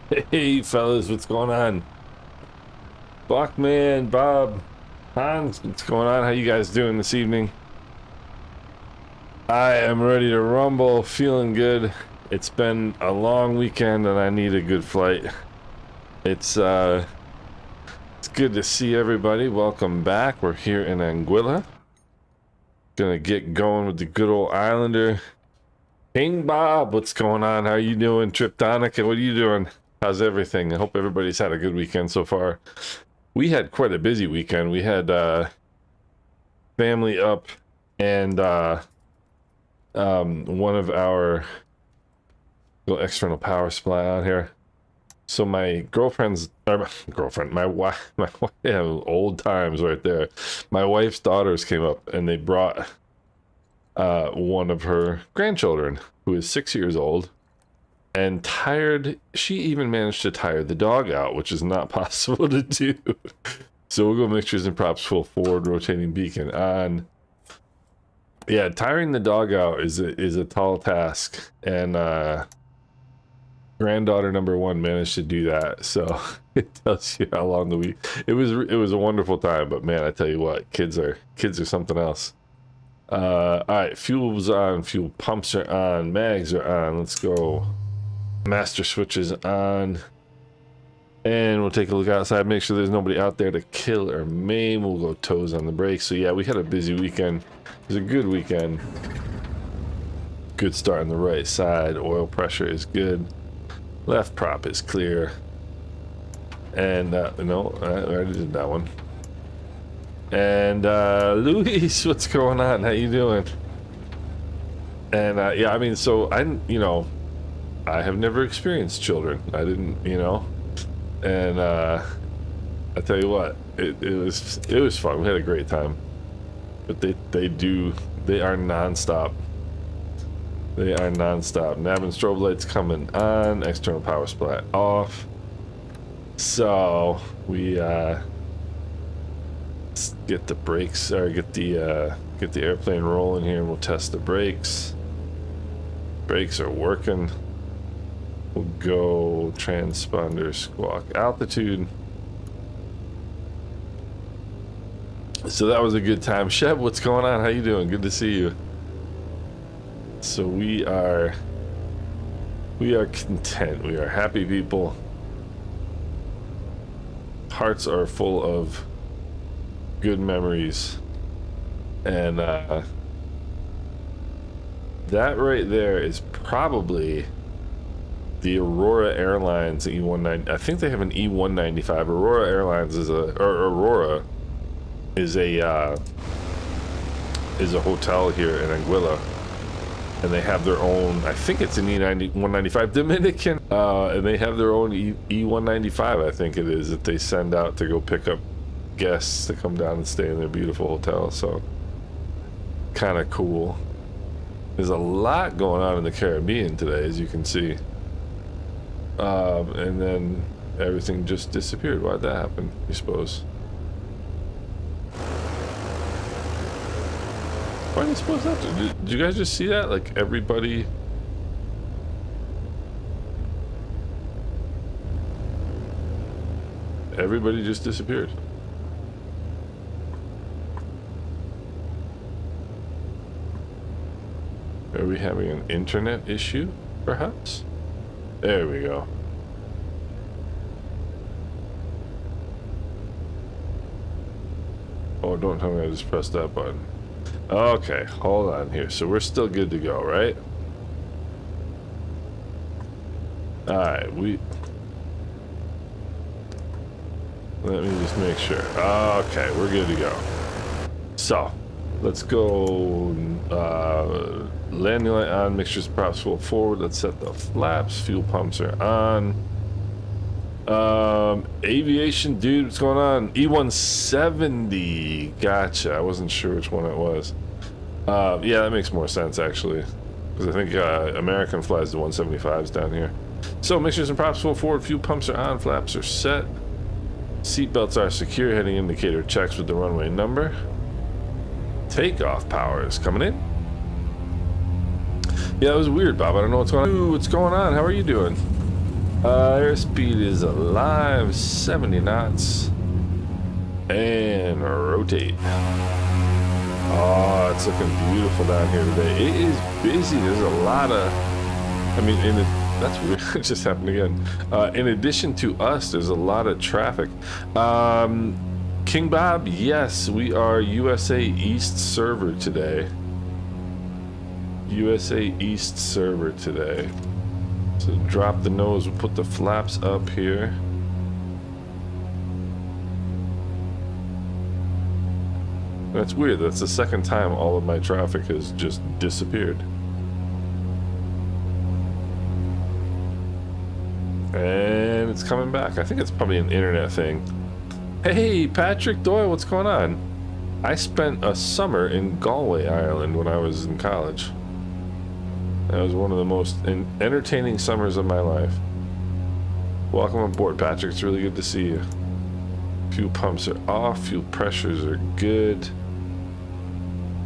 Hey fellas, what's going on? Buckman, Bob, Hans, what's going on? How you guys doing this evening? I am ready to rumble, feeling good. It's been a long weekend and I need a good flight. It's good to see everybody. Welcome back. We're here in Anguilla. Gonna get going with the good old Islander. King Bob, what's going on? How you doing? Triptonic, what are you doing? How's everything? I hope everybody's had a good weekend so far. We had quite a busy weekend. We had family up and one of our little external power supply out here. So my girlfriend's my wife, yeah, old times right there. My wife's daughters came up and they brought one of her grandchildren who is 6 years old and she even managed to tire the dog out, which is not possible to do. So we'll go mixtures and props, full forward rotating beacon on. Yeah, tiring the dog out is a tall task, and granddaughter number one managed to do that. So it tells you how long the week. It was a wonderful time, but man, I tell you what, kids are something else. All right, fuel's on, fuel pumps are on, mags are on. Let's go. Master switches on, and we'll take a look outside, make sure there's nobody out there to kill or maim. We'll go toes on the brakes. So yeah, we had a busy weekend. It was a good weekend. Good start on the right side. Oil pressure is good. Left prop is clear. And no, I already did that one. And Luis, what's going on? How you doing? And yeah, I mean, so I have never experienced children. I didn't, and I tell you what, it was fun. We had a great time. But they are non-stop. They are non-stop. Nav and strobe lights coming on, external power supply off. So we let's get the brakes, or get the airplane rolling here, and we'll test the brakes. Brakes are working. We'll go transponder squawk altitude. So that was a good time. Sheb, what's going on? How you doing? Good to see you. So we are content. We are happy people. Hearts are full of good memories. And that right there is probably the Aurora Airlines E190. I think they have an E195. Aurora Airlines is Aurora is a hotel here in Anguilla, and they have their own. I think it's an E195 Dominican, and they have their own E195. I think it is, that they send out to go pick up guests to come down and stay in their beautiful hotel. So kind of cool. There's a lot going on in the Caribbean today, as you can see. And then everything just disappeared. Why'd that happen, you suppose? Why do you suppose that? Did you guys just see that? Like everybody... Everybody just disappeared. Are we having an internet issue, perhaps? There we go. Oh, don't tell me I just pressed that button. Okay, hold on here. So we're still good to go, right? Alright, let me just make sure. Okay, we're good to go. So, let's go landing light on, mixtures props full forward. Let's set the flaps. Fuel pumps are on. Aviation dude, what's going on? E170. Gotcha. I wasn't sure which one it was. Yeah, that makes more sense actually, because I think American flies the 175s down here. So mixtures and props full forward. Fuel pumps are on. Flaps are set. Seatbelts are secure. Heading indicator checks with the runway number. Takeoff power is coming in. Yeah, it was weird, Bob. I don't know what's going on. Ooh, what's going on? How are you doing? Airspeed is alive, 70 knots. And rotate. Oh, it's looking beautiful down here today. It is busy. There's a lot of, I mean, that's weird. It just happened again. In addition to us, there's a lot of traffic. King Bob, yes, we are USA East server today. USA East server today. So drop the nose, we'll put the flaps up here. That's weird, that's the second time all of my traffic has just disappeared. And it's coming back. I think it's probably an internet thing. Hey, Patrick Doyle, what's going on? I spent a summer in Galway, Ireland when I was in college. That was one of the most entertaining summers of my life. Welcome aboard, Patrick. It's really good to see you. Fuel pumps are off. Fuel pressures are good.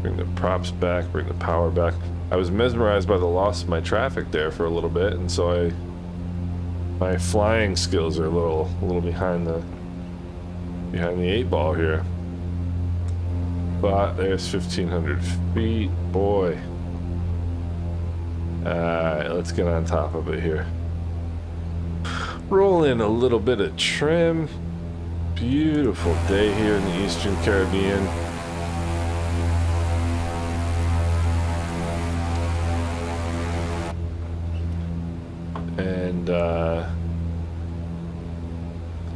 Bring the props back. Bring the power back. I was mesmerized by the loss of my traffic there for a little bit, and so my flying skills are a little behind the eight ball here. But there's 1,500 feet. Boy. Alright, let's get on top of it here. Roll in a little bit of trim. Beautiful day here in the Eastern Caribbean. And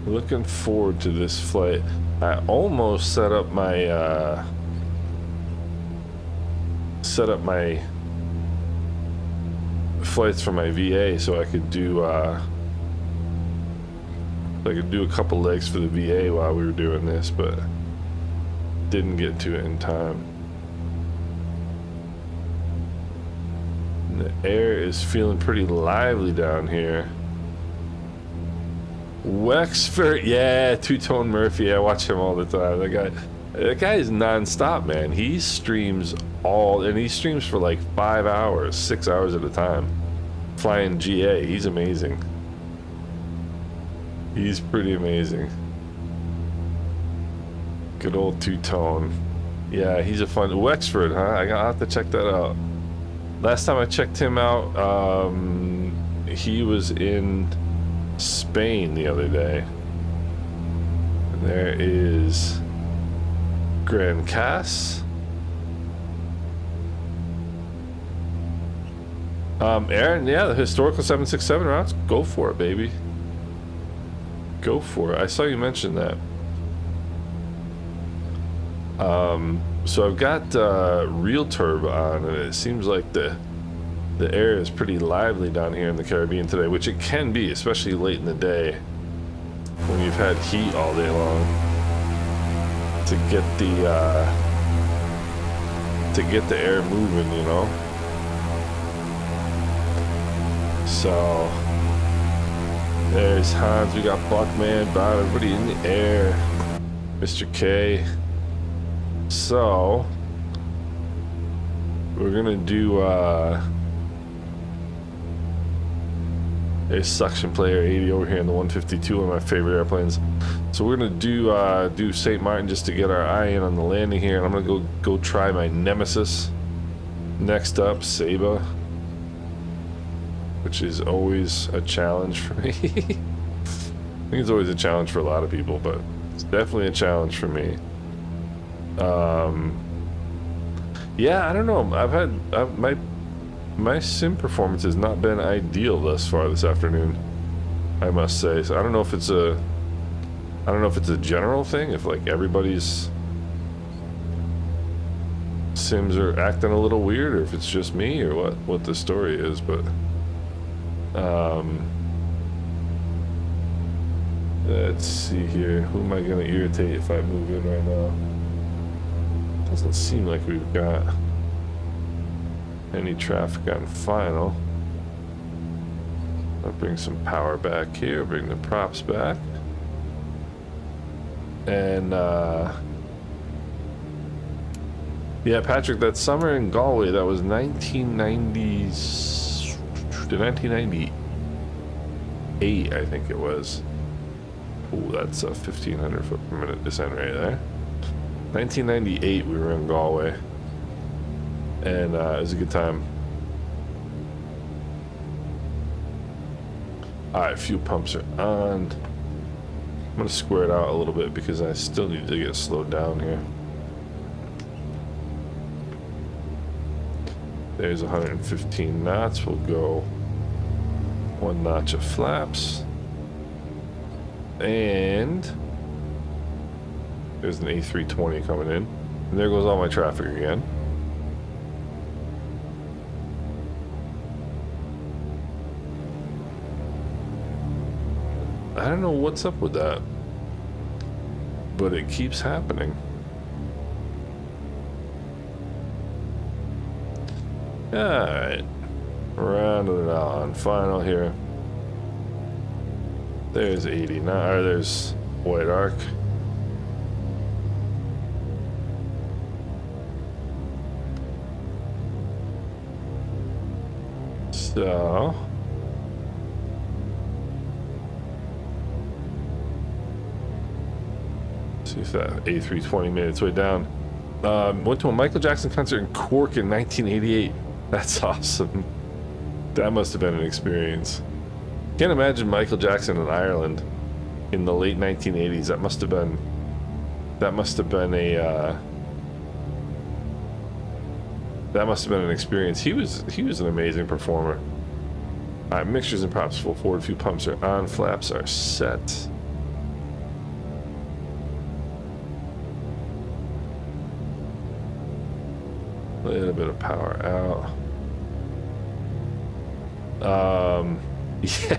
looking forward to this flight. I almost set up my flights for my VA so I could do a couple legs for the VA while we were doing this, but didn't get to it in time. And the air is feeling pretty lively down here. Wexford, yeah, Two-Tone Murphy, I watch him all the time. That guy is non-stop, man. He streams he streams for like 5 hours, 6 hours at a time, flying GA. He's amazing. He's pretty amazing. Good old Two-Tone. Yeah, he's a fun Wexford, huh? I'll have to check that out. Last time I checked him out, he was in Spain the other day. And there is Grand Cass. Aaron, yeah, the historical 767 routes, go for it, baby. Go for it. I saw you mention that. So I've got real turbo on, and it seems like the air is pretty lively down here in the Caribbean today, which it can be, especially late in the day when you've had heat all day long. To get the air moving, you know. So there's Hans, we got Buckman, Bob, everybody in the air, Mr. K. So we're gonna do a suction player 80 over here in the 152, one of my favorite airplanes. So we're gonna do St. Maarten just to get our eye in on the landing here, and I'm gonna go try my Nemesis. Next up, Saba, which is always a challenge for me. I think it's always a challenge for a lot of people, but it's definitely a challenge for me. Yeah, I don't know. My sim performance has not been ideal thus far this afternoon, I must say. So I don't know if it's a general thing, if like everybody's sims are acting a little weird, or if it's just me, or what the story is, but let's see here. Who am I gonna irritate if I move in right now? Doesn't seem like we've got any traffic on final. I'll bring some power back here, bring the props back. And yeah, Patrick, that summer in Galway, that was 1990 to 1998. 1998, I think it was. Ooh, that's a 1,500 foot per minute descent right there. 1998, we were in Galway, and it was a good time. All right, fuel pumps are on. I'm gonna square it out a little bit because I still need to get slowed down here. There's 115 knots. We'll go 1 notch of flaps. And there's an A320 coming in. And there goes all my traffic again. I don't know what's up with that, but it keeps happening. Alright, rounding it on, final here. There's 89, or there's White Arc. So see if that A320 made its way down. Went to a Michael Jackson concert in Cork in 1988. That's awesome. That must have been an experience. Can't imagine Michael Jackson in Ireland in the late 1980s. That must have been an experience. He was an amazing performer. All right, mixtures and props full forward. Few pumps are on. Flaps are set. A little bit of power out. Yeah.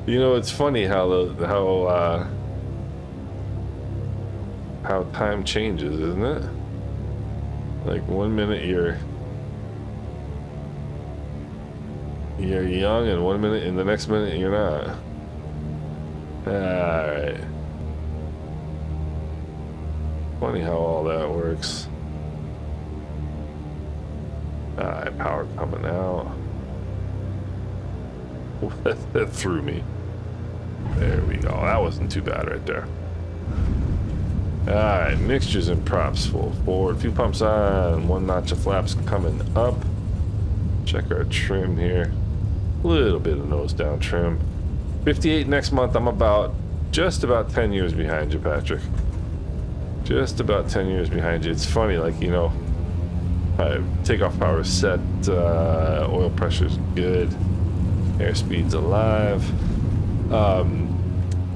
You know, it's funny how time changes, isn't it? Like 1 minute you're young, and 1 minute, in the next minute you're not. All right. Funny how all that works. All right, power coming out. That threw me. There we go. That wasn't too bad right there. Alright, mixtures and props full forward. Few pumps on. 1 notch of flaps coming up. Check our trim here. A little bit of nose down trim. 58 next month. I'm just about 10 years behind you, Patrick. Just about 10 years behind you. It's funny, like, you know, takeoff power is set. Oil pressure's good. Airspeed's alive.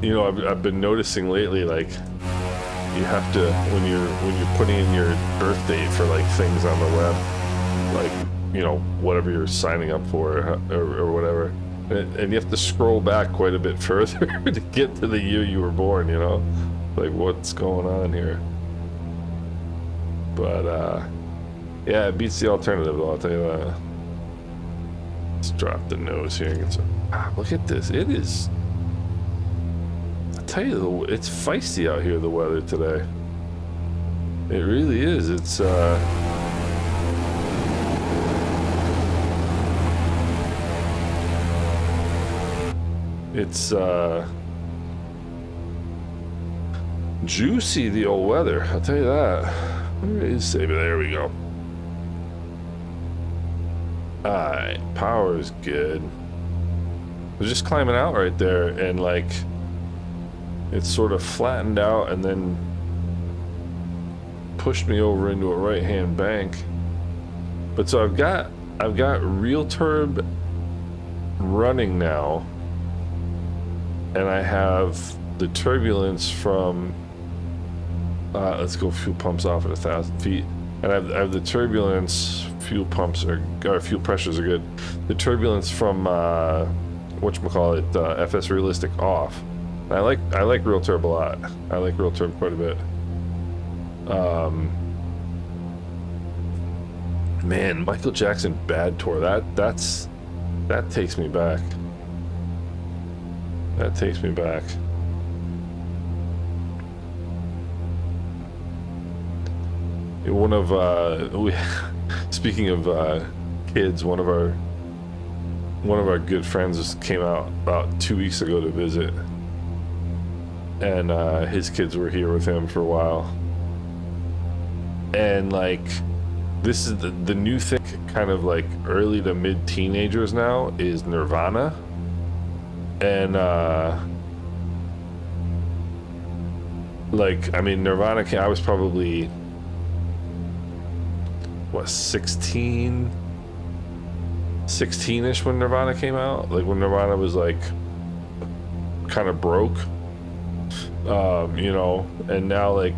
You know, I've been noticing lately, like, you have to, when you're putting in your birth date for like things on the web, like, you know, whatever you're signing up for or whatever, and you have to scroll back quite a bit further to get to the year you were born, you know, like what's going on here. But yeah, it beats the alternative though, I'll tell you that. Let's drop the nose here and get some. Look at this. It is, I tell you, it's feisty out here, the weather today. It really is. It's juicy, the old weather, I'll tell you that. Where is Saba? There we go. Alright, power is good. I was just climbing out right there, and like it sort of flattened out and then pushed me over into a right-hand bank. But so I've got real turb running now, and I have the turbulence from let's go fuel pumps off at 1,000 feet, and I have the turbulence. Fuel pumps or fuel pressures are good. The turbulence from whatchamacallit, FS Realistic off. I like real turb a lot. I like real turb quite a bit. Man, Michael Jackson Bad Tour. That takes me back. That takes me back. One of speaking of kids, one of our one of our good friends came out about 2 weeks ago to visit, and his kids were here with him for a while. And like, this is the new thing, kind of like early to mid teenagers now, is Nirvana. And like, I mean, Nirvana I was probably what, 16-ish when Nirvana came out. Like when Nirvana was like kind of broke, you know. And now, like,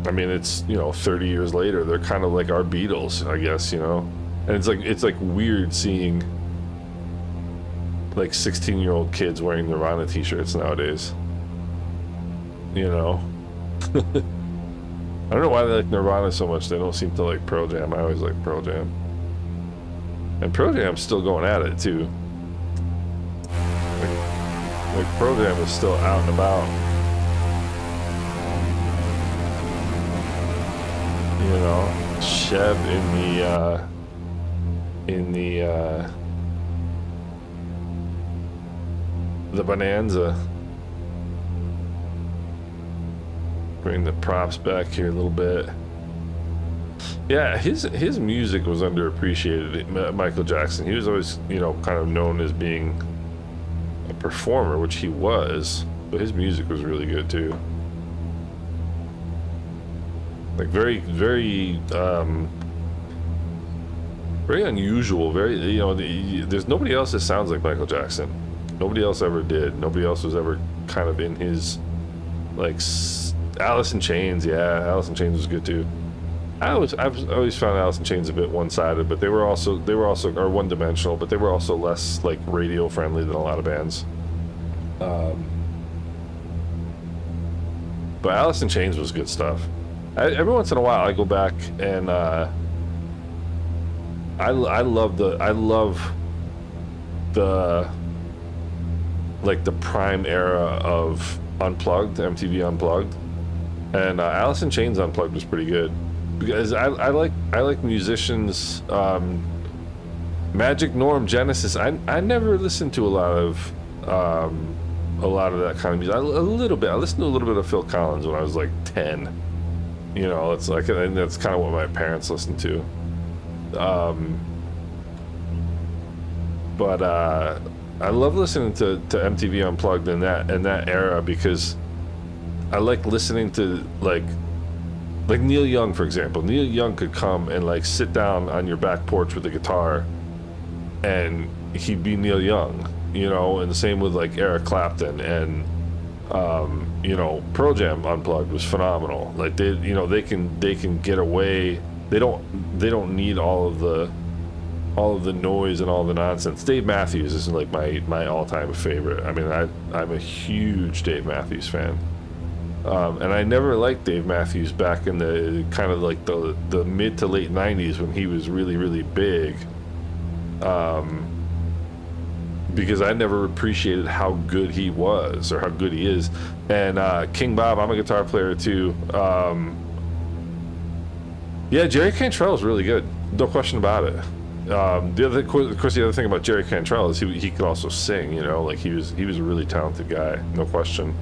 I mean, it's, you know, 30 years later, they're kind of like our Beatles, I guess, you know. And it's like weird seeing like 16-year-old kids wearing Nirvana t-shirts nowadays, you know. I don't know why they like Nirvana so much. They don't seem to like Pearl Jam. I always like Pearl Jam. And Pearl Jam's still going at it too. Like Pearl Jam is still out and about. You know, Chev in the Bonanza. Bring the props back here a little bit. Yeah, his music was underappreciated. Michael Jackson, he was always, you know, kind of known as being a performer, which he was, but his music was really good too. Like very unusual. Very, you know, there's nobody else that sounds like Michael Jackson. Nobody else ever did. Nobody else was ever kind of in his, like, Alice in Chains. Yeah, Alice in Chains was good too. I've always found Alice in Chains a bit one-sided, but they were also or one-dimensional, but they were also less like radio friendly than a lot of bands. But Alice in Chains was good stuff. Every once in a while, I go back and I love the like the prime era of Unplugged, MTV Unplugged, and Alice in Chains Unplugged was pretty good because I like musicians. Magic, Norm, Genesis. I never listened to a lot of that kind of music. A little bit. I listened to a little bit of Phil Collins when I was like 10. You know, it's like, and that's kind of what my parents listened to. But I love listening to MTV Unplugged in that era because I like listening to like Neil Young, for example. Neil Young could come and like sit down on your back porch with a guitar and he'd be Neil Young, you know. And the same with like Eric Clapton, and you know, Pearl Jam Unplugged was phenomenal. Like they can get away. They don't need all of the noise and all the nonsense. Dave Matthews is like my all-time favorite. I mean, I'm a huge Dave Matthews fan. And I never liked Dave Matthews back in the kind of like the mid to late 90s when he was really, really big. Because I never appreciated how good he was or how good he is. And King Bob, I'm a guitar player too. Yeah, Jerry Cantrell is really good. No question about it. The other thing about Jerry Cantrell is he could also sing. You know, like he was a really talented guy. No question.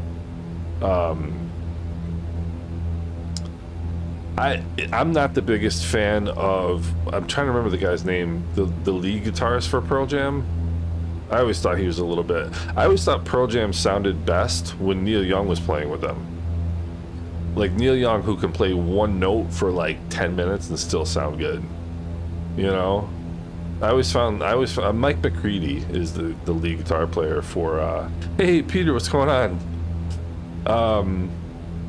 I'm not the biggest fan of. I'm trying to remember the guy's name. The lead guitarist for Pearl Jam. I always thought he was a little bit. I always thought Pearl Jam sounded best when Neil Young was playing with them. Like Neil Young, who can play one note for like 10 minutes and still sound good. You know, I always found Mike McCready is the lead guitar player for. Hey Peter, what's going on?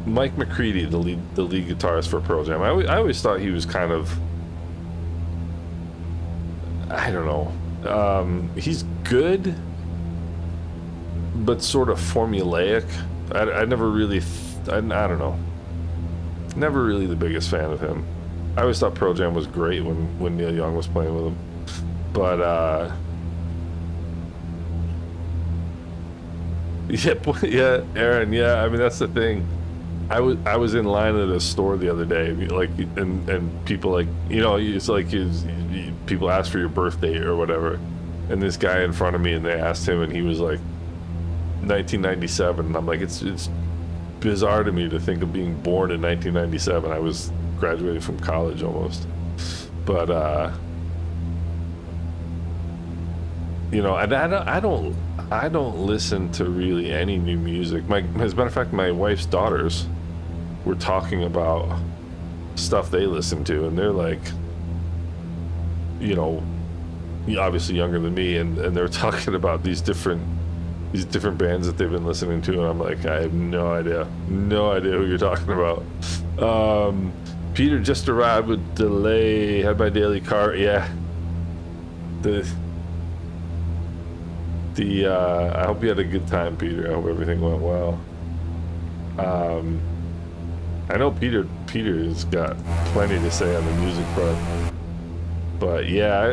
Mike McCready, the lead guitarist for Pearl Jam. I always thought he was kind of. I don't know. He's good, but sort of formulaic. I never really, I don't know. Never really the biggest fan of him. I always thought Pearl Jam was great when Neil Young was playing with him, but yeah, Aaron. Yeah, I mean that's the thing. I was in line at a store the other day, like, and people like, you know, it's like people ask for your birthday or whatever, and this guy in front of me, and they asked him, and he was like 1997, and I'm like, it's bizarre to me to think of being born in 1997. I was graduating from college almost, but you know, and I don't listen to really any new music. As a matter of fact, my wife's daughters were talking about stuff they listen to, and they're like, you know, obviously younger than me, and they're talking about these different bands that they've been listening to, and I'm like, I have no idea who you're talking about. Peter just arrived with delay, had my daily car. Yeah, I hope you had a good time, Peter. I hope everything went well. I know Peter's got plenty to say on the music front, but yeah,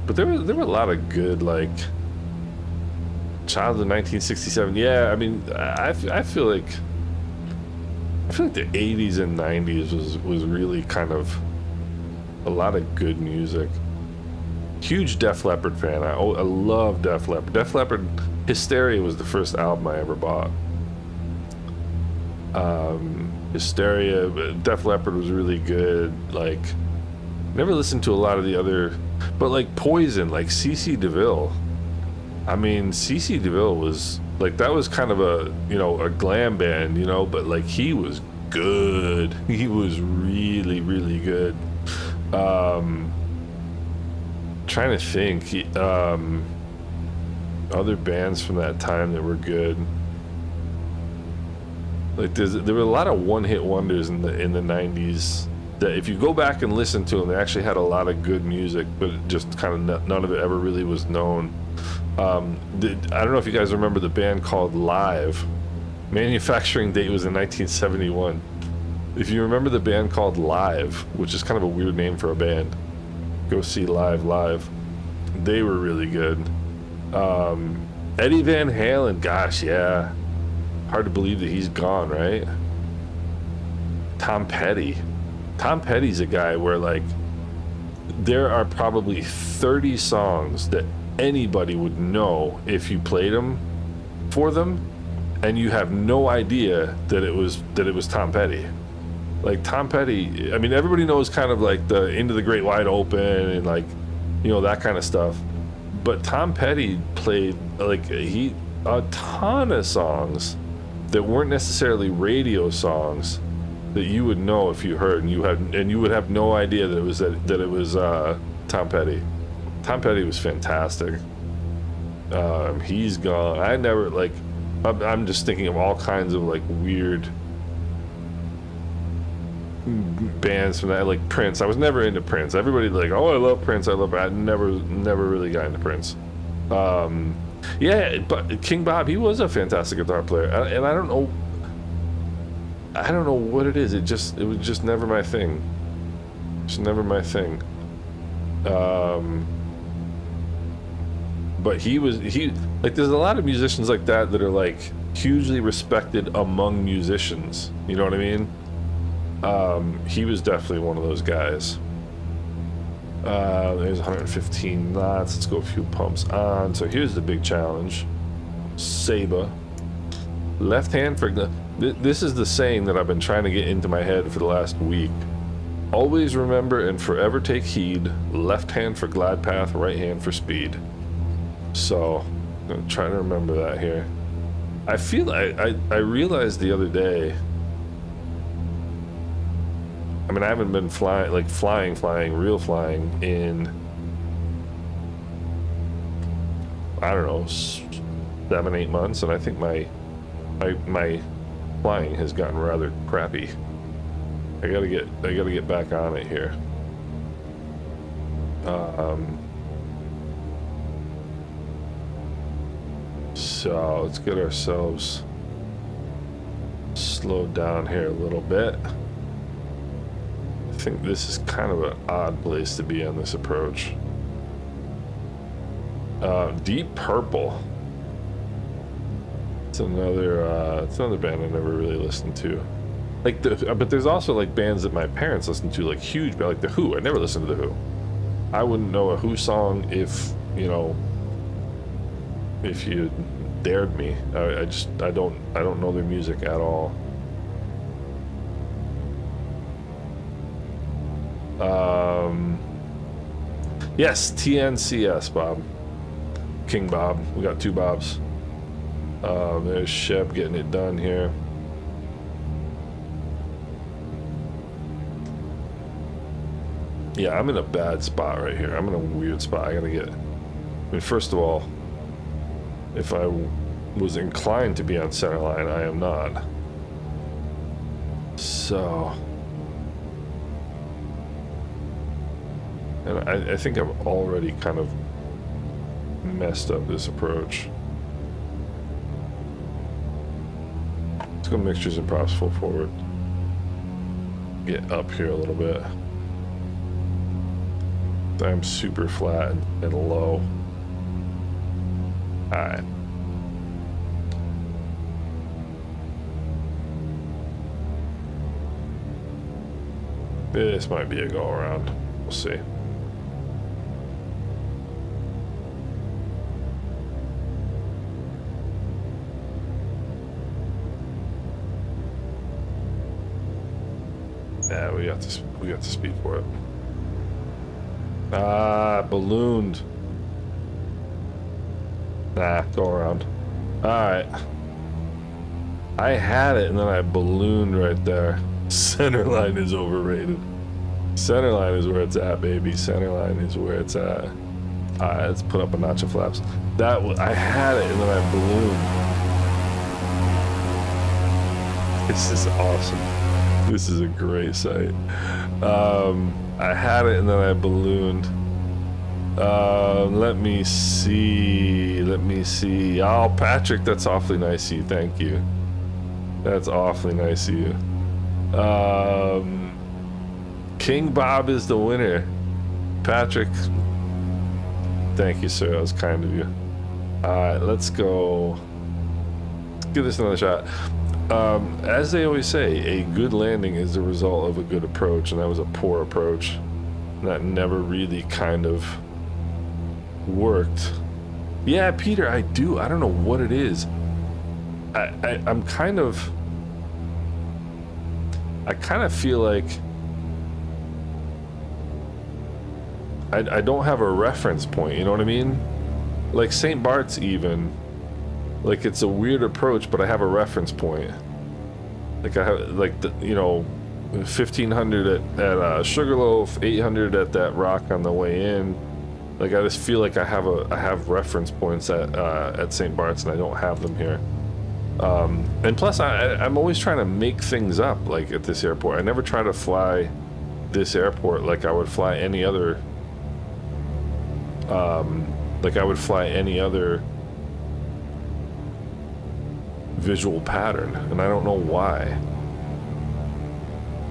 but there were a lot of good, like, Child of 1967. Yeah, I mean, I feel like the 80s and 90s was really kind of a lot of good music. Huge Def Leppard fan. I love Def Leppard. Def Leppard, Hysteria was the first album I ever bought. Hysteria, Def Leppard was really good. Like, never listened to a lot of the other, but like Poison, like CC DeVille. I mean, CC DeVille was like, that was kind of a, you know, a glam band, you know, but like he was good. He was really, really good. Trying to think, other bands from that time that were good. Like there were a lot of one-hit wonders in the 90s that if you go back and listen to them, they actually had a lot of good music, but it just kind of none of it ever really was known. I don't know if you guys remember the band called Live. Manufacturing date was in 1971. If you remember the band called Live, which is kind of a weird name for a band, go see Live. They were really good. Eddie Van Halen, gosh, yeah. Hard to believe that he's gone, right? Tom Petty. Tom Petty's a guy where, like, there are probably 30 songs that anybody would know if you played them for them, and you have no idea that it was Tom Petty. Like, Tom Petty, I mean, everybody knows kind of like the Into the Great Wide Open and, like, you know, that kind of stuff, but Tom Petty played like a ton of songs that weren't necessarily radio songs that you would know if you heard, and you would have no idea that it was Tom Petty. Tom Petty was fantastic. He's gone. I never, like, I'm just thinking of all kinds of like weird bands from that, like Prince. I was never into Prince. Everybody like, oh, I love Prince. I never really got into Prince. Yeah, but King Bob, he was a fantastic guitar player, and I don't know what it is. It was just never my thing. Just never my thing. But he like, there's a lot of musicians like that are like hugely respected among musicians. You know what I mean? He was definitely one of those guys. There's 115 knots. Let's go a few pumps on. So here's the big challenge. Saba. Left hand for... This is the saying that I've been trying to get into my head for the last week. Always remember and forever take heed. Left hand for glide path, right hand for speed. So, I'm going to try to remember that here. I feel I realized the other day... I mean, I haven't been flying, like real flying in, I don't know, 7-8 months, and I think my flying has gotten rather crappy. I gotta get back on it here. So let's get ourselves slowed down here a little bit. I think this is kind of an odd place to be on this approach. Deep Purple. It's another band I never really listened to. Like but there's also like bands that my parents listened to, like huge, like the Who. I never listened to the Who. I wouldn't know a Who song if, you know, if you dared me. I don't know their music at all. Yes, TNCS, Bob. King Bob. We got 2 Bobs. There's Shep getting it done here. Yeah, I'm in a bad spot right here. I'm in a weird spot. I gotta get... I mean, first of all, if I was inclined to be on center line, I am not. So... And I think I've already kind of messed up this approach. Let's go mixtures and props full forward. Get up here a little bit. I'm super flat and low. Alright. This might be a go around. We'll see. Yeah, we got the speed for it. Ah, ballooned. Nah, go around. Alright. I had it and then I ballooned right there. Center line is overrated. Center line is where it's at, baby. Center line is where it's at. Alright, let's put up a notch of flaps. I had it and then I ballooned. This is awesome. This is a great sight. I had it and then I ballooned. Let me see. Oh, Patrick, that's awfully nice of you. Thank you. That's awfully nice of you. King Bob is the winner. Patrick, thank you, sir. That was kind of you. Alright, let's go. Let's give this another shot. As they always say, a good landing is the result of a good approach, and that was a poor approach. That never really kind of worked. Yeah, Peter, I do. I don't know what it is. I'm kind of... I kind of feel like I don't have a reference point, you know what I mean? Like St. Barts even, like it's a weird approach, but I have a reference point. Like I have, like, the, you know, 1500 at Sugarloaf, 800 at that rock on the way in. Like I just feel like I have reference points at St. Barts, and I don't have them here. And plus, I'm always trying to make things up, like at this airport. I never try to fly this airport like I would fly any other. Like I would fly any other visual pattern, and I don't know why.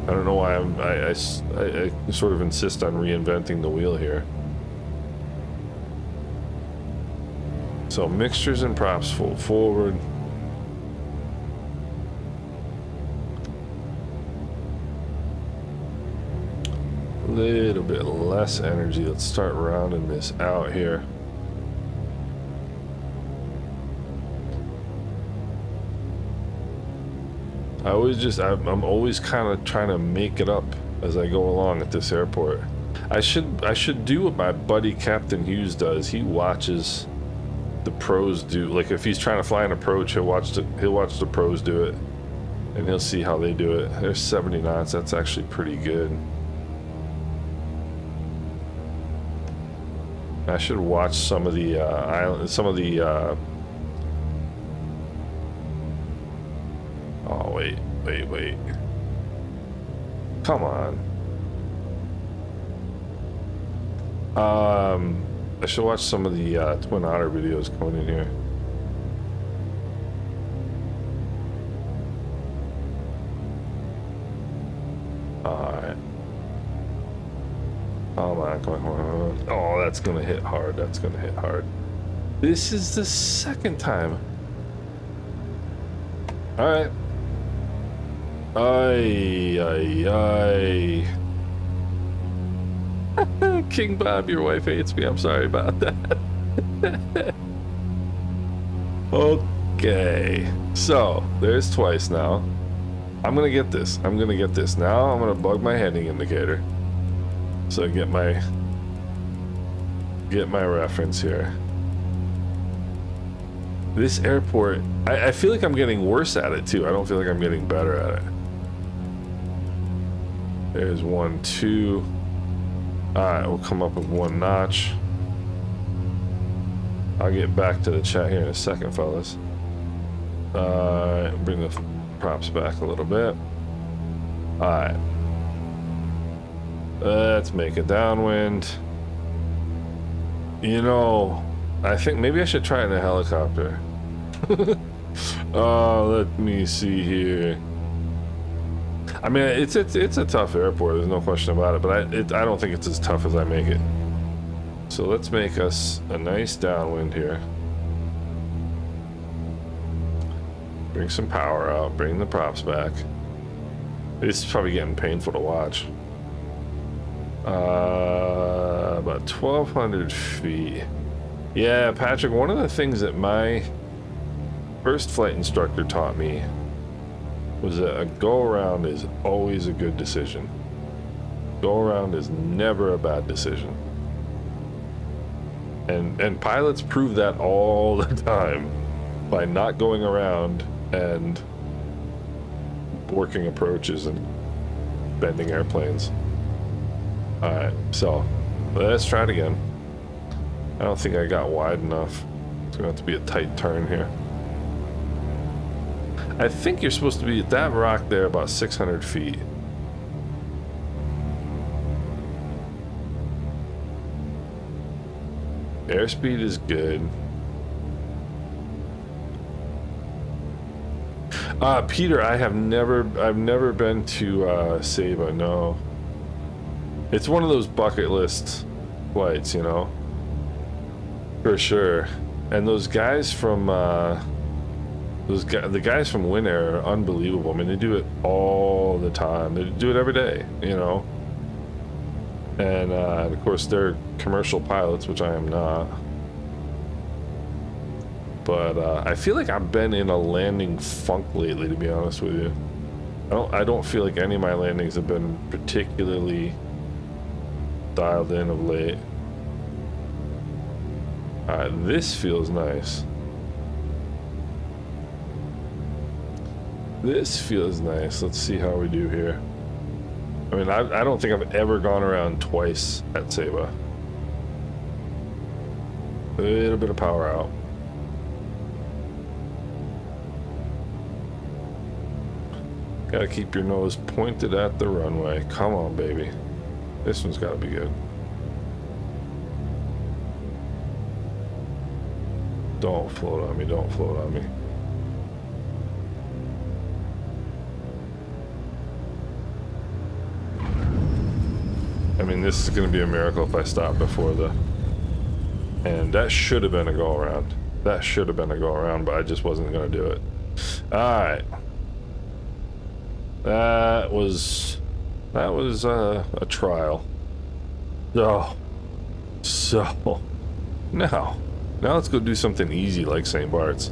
I don't know why I sort of insist on reinventing the wheel here. So mixtures and props full forward. A little bit less energy. Let's start rounding this out here. I'm always kind of trying to make it up as I go along at this airport. I should do what my buddy Captain Hughes does. He watches the pros do. Like if he's trying to fly an approach, he'll watch the pros do it, and he'll see how they do it. There's 70 knots. That's actually pretty good. I should watch some of the Oh, wait. Come on. I should watch some of the Twin Otter videos coming in here. Alright. Come on. Oh, that's gonna hit hard. This is the second time. Alright. King Bob, your wife hates me. I'm sorry about that. Okay, so there's twice now. I'm gonna get this. I'm gonna get this. Now I'm gonna bug my heading indicator. So I get my reference here. This airport, I feel like I'm getting worse at it too. I don't feel like I'm getting better at it. There's 1, 2. Alright, we'll come up with 1 notch. I'll get back to the chat here in a second, fellas. Bring the props back a little bit. Alright. Let's make a downwind. You know, I think maybe I should try it in a helicopter. Let me see here. I mean, it's a tough airport. There's no question about it. But I don't think it's as tough as I make it. So let's make us a nice downwind here. Bring some power out. Bring the props back. This is probably getting painful to watch. About 1,200 feet. Yeah, Patrick, one of the things that my first flight instructor taught me was that a go-around is always a good decision. Go-around is never a bad decision. And pilots prove that all the time by not going around and working approaches and bending airplanes. Alright, so let's try it again. I don't think I got wide enough. It's gonna have to be a tight turn here. I think you're supposed to be at that rock there about 600 feet. Airspeed is good. Peter, I've never been to Saba, no. It's one of those bucket list flights, you know, for sure. And those guys from the guys from Win Air are unbelievable. I mean, they do it all the time. They do it every day, you know. And of course, they're commercial pilots, which I am not. But I feel like I've been in a landing funk lately, to be honest with you. I don't feel like any of my landings have been particularly dialed in of late. Alright, this feels nice. This feels nice. Let's see how we do here. I mean, I don't think I've ever gone around twice at Saba. A little bit of power out. Gotta keep your nose pointed at the runway. Come on, baby. This one's gotta be good. Don't float on me, don't float on me. I mean, this is gonna be a miracle if I stop before the... And that should have been a go-around. That should have been a go-around, but I just wasn't gonna do it. Alright. That was a trial. Oh. So, now let's go do something easy like St. Bart's.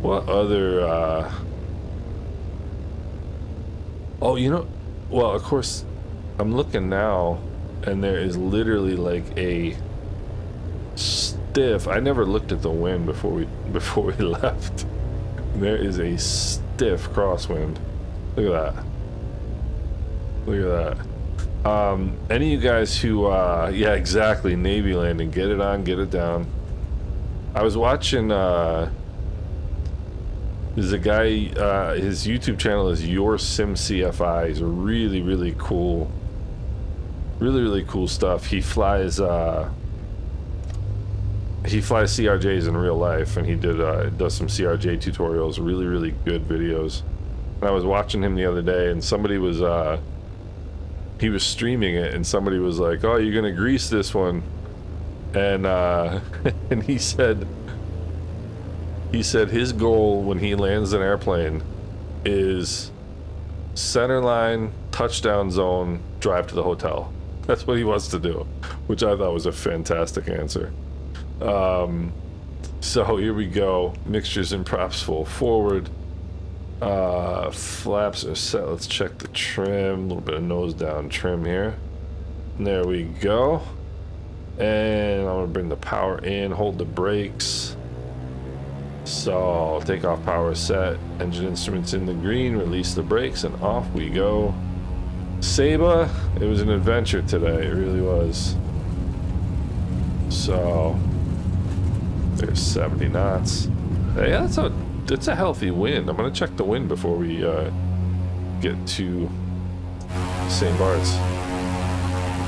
What other, oh, you know, well, of course, I'm looking now, and there is literally like a stiff, I never looked at the wind before we left. There is a stiff crosswind. Look at that. Look at that. Any of you guys who, yeah, exactly, Navy landing, get it on, get it down. I was watching, there's a guy, his YouTube channel is Your Sim CFI. He's a really cool, really cool stuff. He flies CRJs in real life, and he does some CRJ tutorials, really good videos. And I was watching him the other day, and somebody was, he was streaming it, and somebody was like, oh, you're gonna grease this one. And, and he said his goal when he lands an airplane is center line, touchdown zone, drive to the hotel. That's what he wants to do, which I thought was a fantastic answer. So here we go. Mixtures and props full forward. Flaps are set. Let's check the trim. A little bit of nose down trim here. And there we go. And I'm gonna bring the power in, hold the brakes. So takeoff power set, engine instruments in the green, release the brakes, and off we go. Saba, it was an adventure today, it really was. So there's 70 knots. Yeah, that's a healthy wind. I'm gonna check the wind before we get to St. Barts.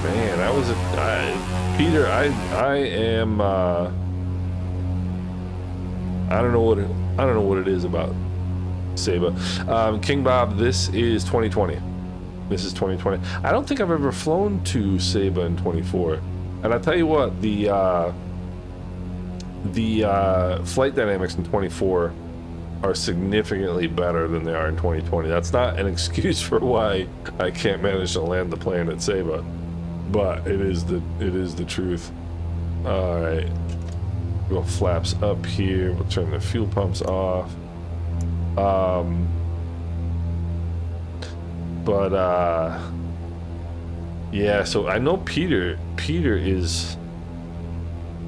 Man, that was Peter. I am. I don't know what it is about Saba. King Bob, this is 2020. This is 2020. I don't think I've ever flown to Saba in 24. And I tell you what, the flight dynamics in 24 are significantly better than they are in 2020. That's not an excuse for why I can't manage to land the plane at Saba, but it is the truth. All right. Go flaps up here. We'll turn the fuel pumps off. Yeah, so I know Peter is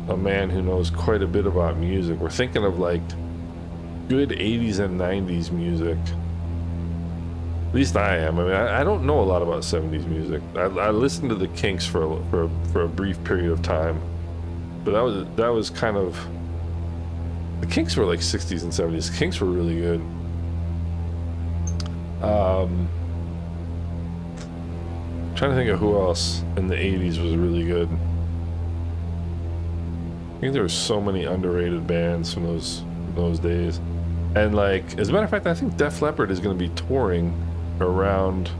a man who knows quite a bit about music. We're thinking of like good 80s and 90s music. At least I am. I mean, I don't know a lot about 70s music. I listened to the Kinks for a brief period of time. But that was kind of, the Kinks were like 60s and 70s. The Kinks were really good. Trying to think of who else in the 80s was really good. I think there were so many underrated bands from those days. And like, as a matter of fact, I think Def Leppard is going to be touring around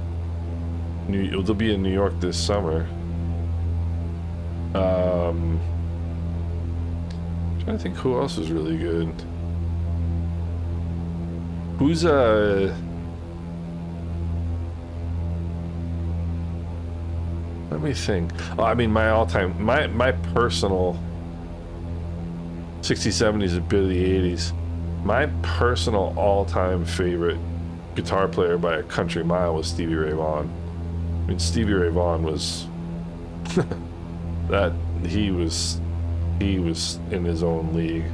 they'll be in New York this summer. Trying to think who else is really good. Who's let me think. Oh, I mean, my all-time, my personal 60s, 70s, a bit of the 80s. My personal all-time favorite guitar player by a country mile was Stevie Ray Vaughan. I mean, Stevie Ray Vaughan was he was in his own league.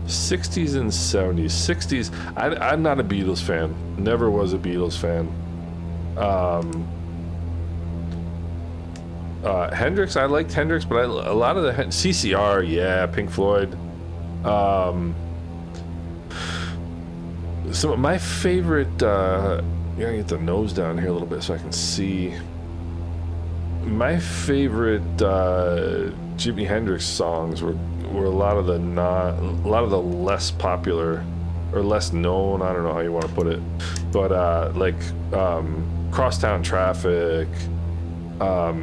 60s and 70s. 60s, I'm not a Beatles fan. Never was a Beatles fan. Hendrix, I liked Hendrix, but a lot of the CCR, yeah, Pink Floyd. Some of my favorite, I gotta get the nose down here a little bit so I can see. My favorite Jimi Hendrix songs were a lot of the less popular or less known, I don't know how you want to put it, but like Crosstown Traffic, what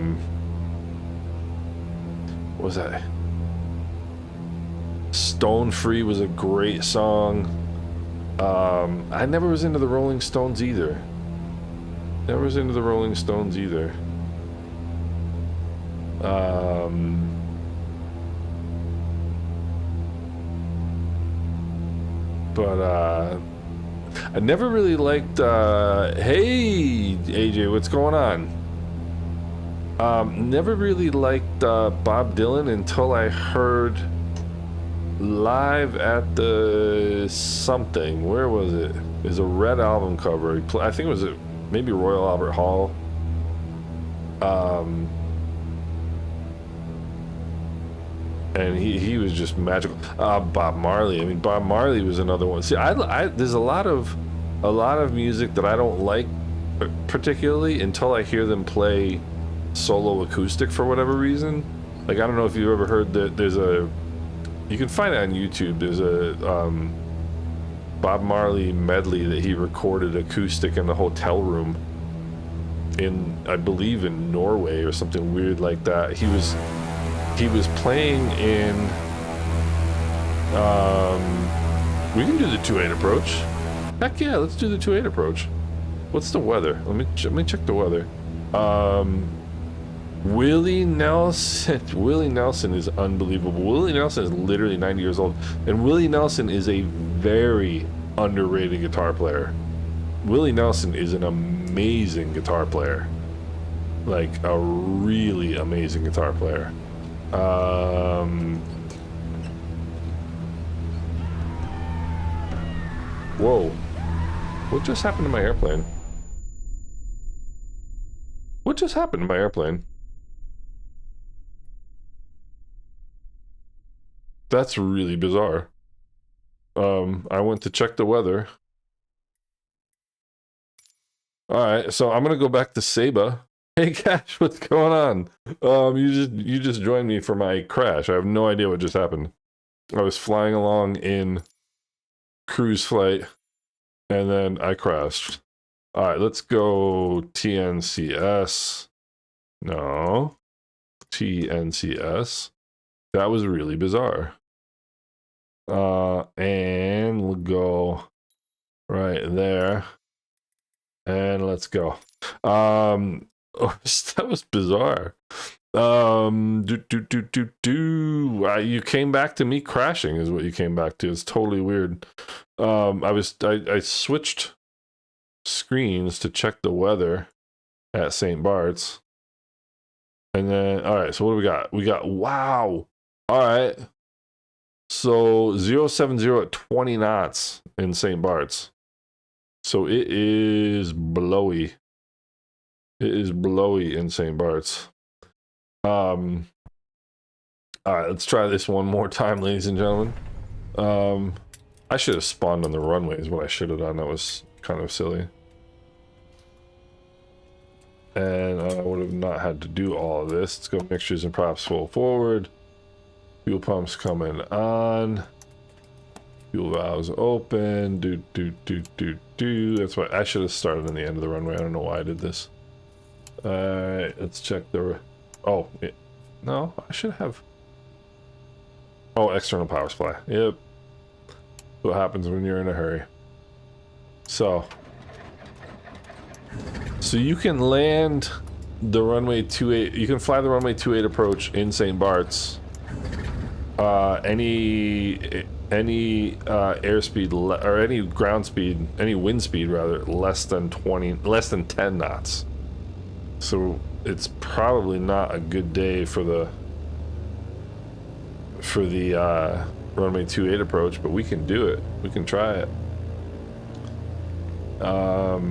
was that? Stone Free was a great song. I never was into the Rolling Stones either. But I never really liked hey AJ, what's going on? Never really liked Bob Dylan until I heard live at the something. Where was it? It was a red album cover. I think it was maybe Royal Albert Hall. And he was just magical. Bob Marley. I mean, Bob Marley was another one. See, there's a lot of music that I don't like particularly until I hear them play solo acoustic for whatever reason. Like, I don't know if you've ever heard that you can find it on YouTube. There's a Bob Marley medley that he recorded acoustic in the hotel room in, I believe, in Norway or something weird like that. He was playing in We can do the 2-8 approach. Heck yeah, let's do the 2-8 approach. What's the weather? Let me check the weather. Willie Nelson. Willie Nelson is unbelievable. Willie Nelson is literally 90 years old, and Willie Nelson is a very underrated guitar player. Willie Nelson is an amazing guitar player, like a really amazing guitar player. Whoa, what just happened to my airplane? What just happened to my airplane? That's really bizarre. I went to check the weather. Alright, so I'm gonna go back to Saba. Hey Cash, what's going on? You just joined me for my crash. I have no idea what just happened. I was flying along in cruise flight, and then I crashed. Alright, let's go TNCS. No. TNCS. That was really bizarre. And we'll go right there. And let's go. Oh, that was bizarre. You came back to me crashing is what you came back to. It's totally weird. I switched screens to check the weather at St. Bart's. And then, all right, so what do we got? We got, wow. All right. So 070 at 20 knots in St. Bart's. So it is blowy. It is blowy in St. Bart's. All right, let's try this one more time, ladies and gentlemen. I should have spawned on the runway is what I should have done. That was kind of silly. And I would have not had to do all of this. Let's go mixtures and props full forward. Fuel pumps coming on. Fuel valves open. Do. That's why I should have started in the end of the runway. I don't know why I did this. Alright, let's check the... Oh, no, I should have... Oh, external power supply. Yep. What happens when you're in a hurry. So you can land the runway 28. You can fly the runway 28 approach in St. Bart's. Any airspeed or any ground speed, any wind speed rather, less than 10 knots. So it's probably not a good day for the runway 28 approach, but we can do it. We can try it. Of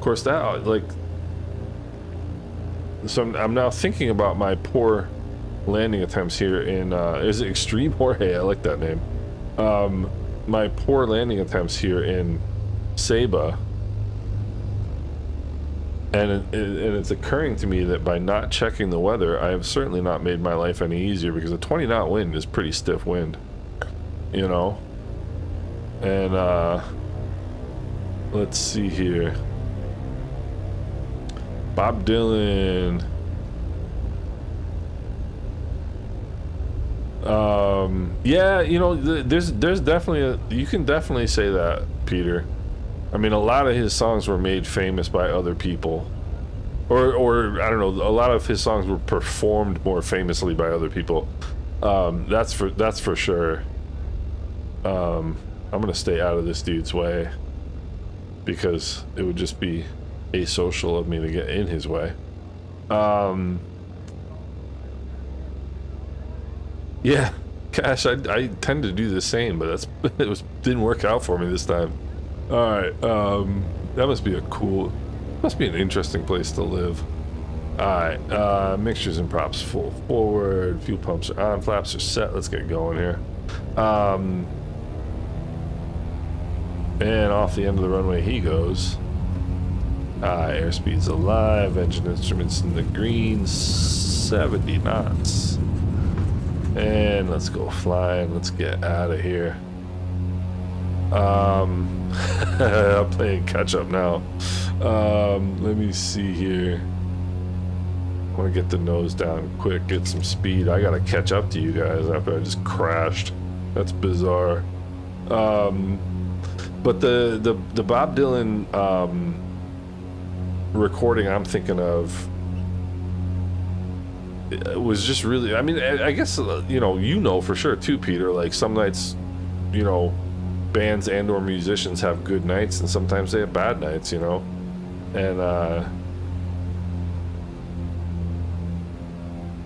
course, that like. So I'm now thinking about my poor landing attempts here in is it Extreme Jorge? I like that name. My poor landing attempts here in Saba, and it's occurring to me that by not checking the weather, I have certainly not made my life any easier, because a 20-knot wind is pretty stiff wind, you know. And let's see here. Bob Dylan. Yeah, you know, there's definitely you can definitely say that, Peter. I mean, a lot of his songs were made famous by other people, or I don't know, a lot of his songs were performed more famously by other people. That's for sure. I'm gonna stay out of this dude's way, because it would just be asocial of me to get in his way. Yeah, Cash, I tend to do the same, but didn't work out for me this time. All right, that must be an interesting place to live. All right, mixtures and props full forward, fuel pumps are on, flaps are set. Let's get going here. And off the end of the runway he goes. Airspeed's alive, engine instruments in the green, 70 knots. And let's go flying, let's get out of here. I'm playing catch up now. Let me see here. I want to get the nose down quick, get some speed. I gotta catch up to you guys after I just crashed. That's bizarre. But the Bob Dylan recording I'm thinking of was just really, I mean, I guess, you know for sure too, Peter, like some nights, you know, bands and or musicians have good nights and sometimes they have bad nights, you know. And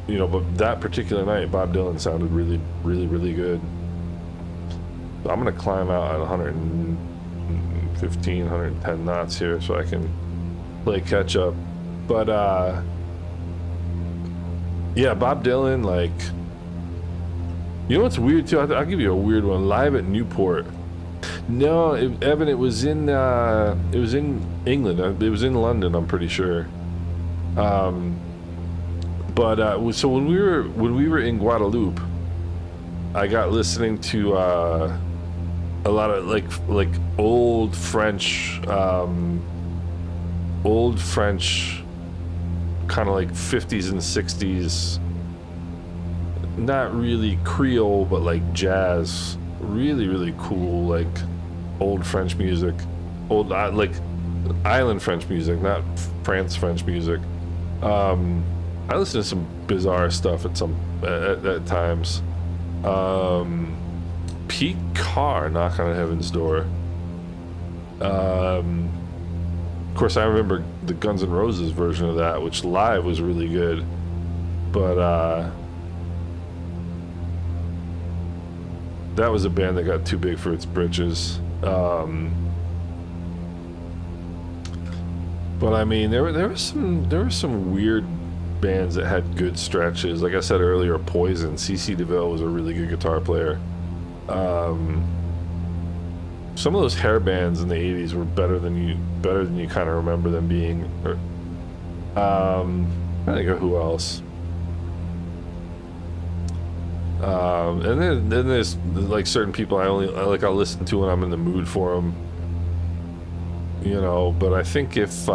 you know, but that particular night Bob Dylan sounded really, really, really good. So I'm gonna climb out at 115, 110 knots here so I can play catch up. But yeah, Bob Dylan, like, you know what's weird too? I'll give you a weird one. Live at Newport. No, Evan, it was in England. It was in London, I'm pretty sure. But so when we were in Guadeloupe, I got listening to a lot of like old French kind of like 50s and 60s, not really Creole, but like jazz, really, really cool, like old French music, old like island French music, not France French music. I listen to some bizarre stuff at times. Pete Carr, Knock on Heaven's Door. Of course, I remember the Guns N' Roses version of that, which live was really good. But that was a band that got too big for its britches. But I mean, there were some weird bands that had good stretches. Like I said earlier, Poison. CC DeVille was a really good guitar player. Some of those hair bands in the 80s were better than you kind of remember them being. I think of who else. And then there's like certain people I'll listen to when I'm in the mood for them, you know. But I think if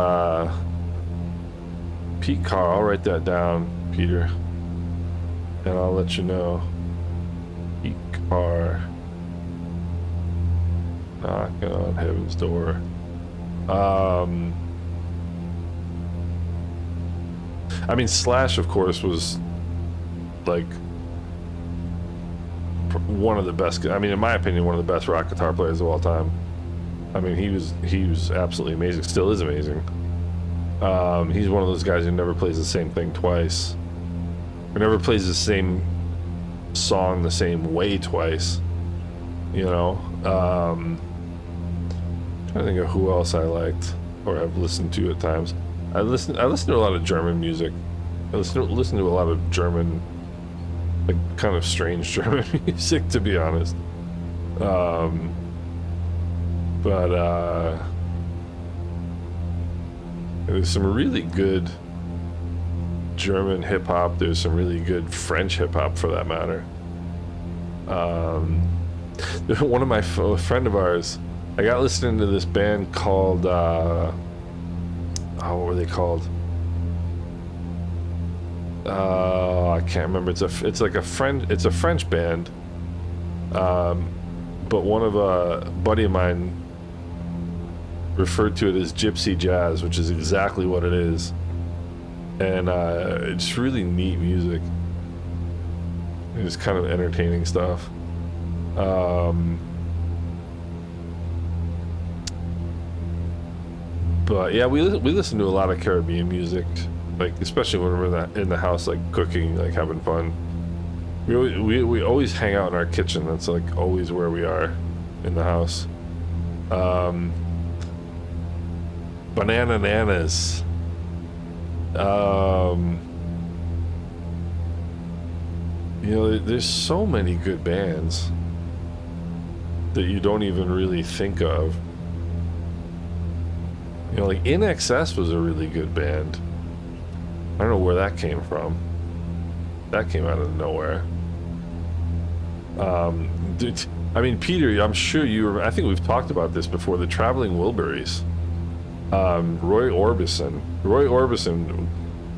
Pete Carr, I'll write that down, Peter, and I'll let you know. Pete Carr, Knocking on Heaven's Door. I mean, Slash, of course, was like one of the best. I mean, in my opinion, one of the best rock guitar players of all time. I mean, he was absolutely amazing. Still is amazing. He's one of those guys who never plays the same thing twice, or never plays the same song the same way twice. You know. Trying to think of who else I liked or have listened to at times. I listen to a lot of German music. I listen to a lot of German, like kind of strange German music, to be honest. But there's some really good German hip hop. There's some really good French hip hop, for that matter. One of my friend of ours, I got listening to this band called what were they called? I can't remember. It's a French band. But one of a buddy of mine referred to it as gypsy jazz, which is exactly what it is. And it's really neat music. It's kind of entertaining stuff. But yeah, we listen to a lot of Caribbean music, like especially when we're in the house, like cooking, like having fun. We always hang out in our kitchen. That's like always where we are in the house. Banana Nanas. You know, there's so many good bands that you don't even really think of. You know, like InXS was a really good band. I don't know where that came from. That came out of nowhere. Dude, I mean, Peter, I'm sure I think we've talked about this before, the Traveling Wilburys. Roy Orbison,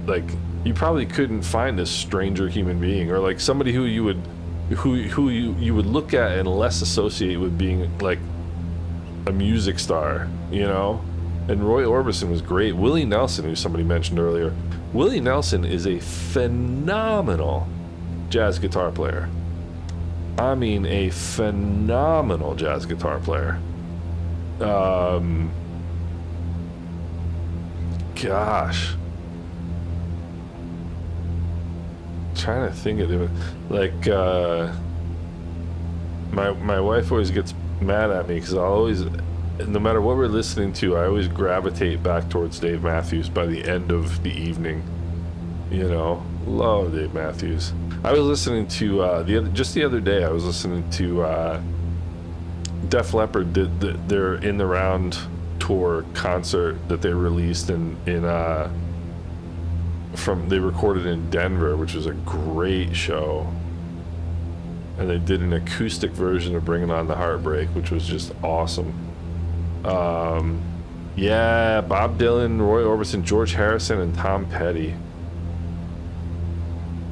like, you probably couldn't find a stranger human being, or like somebody who you would who you would look at and less associate with being like a music star, you know. And Roy Orbison was great. Willie Nelson, who somebody mentioned earlier, Willie Nelson is a phenomenal jazz guitar player. I mean, a phenomenal jazz guitar player. Gosh, trying to think of it. Like, my wife always gets mad at me because I'll always, no matter what we're listening to, I always gravitate back towards Dave Matthews by the end of the evening. You know, love Dave Matthews. I was listening to just the other day. I was listening to Def Leppard did their In the Round tour concert that they released they recorded in Denver, which was a great show. And they did an acoustic version of Bringing On the Heartbreak, which was just awesome. Yeah, Bob Dylan, Roy Orbison, George Harrison, and Tom Petty.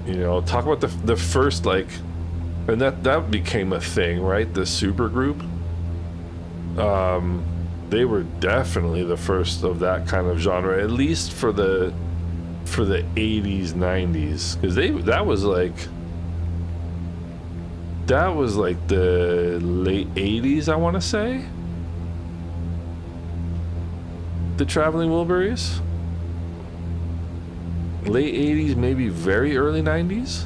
You know, talk about the first, like, and that became a thing, right? The super group. They were definitely the first of that kind of genre, at least for the 80s, 90s, because that was like the late 80s, I want to say. The Traveling Wilburys. Late 80s, maybe very early 90s.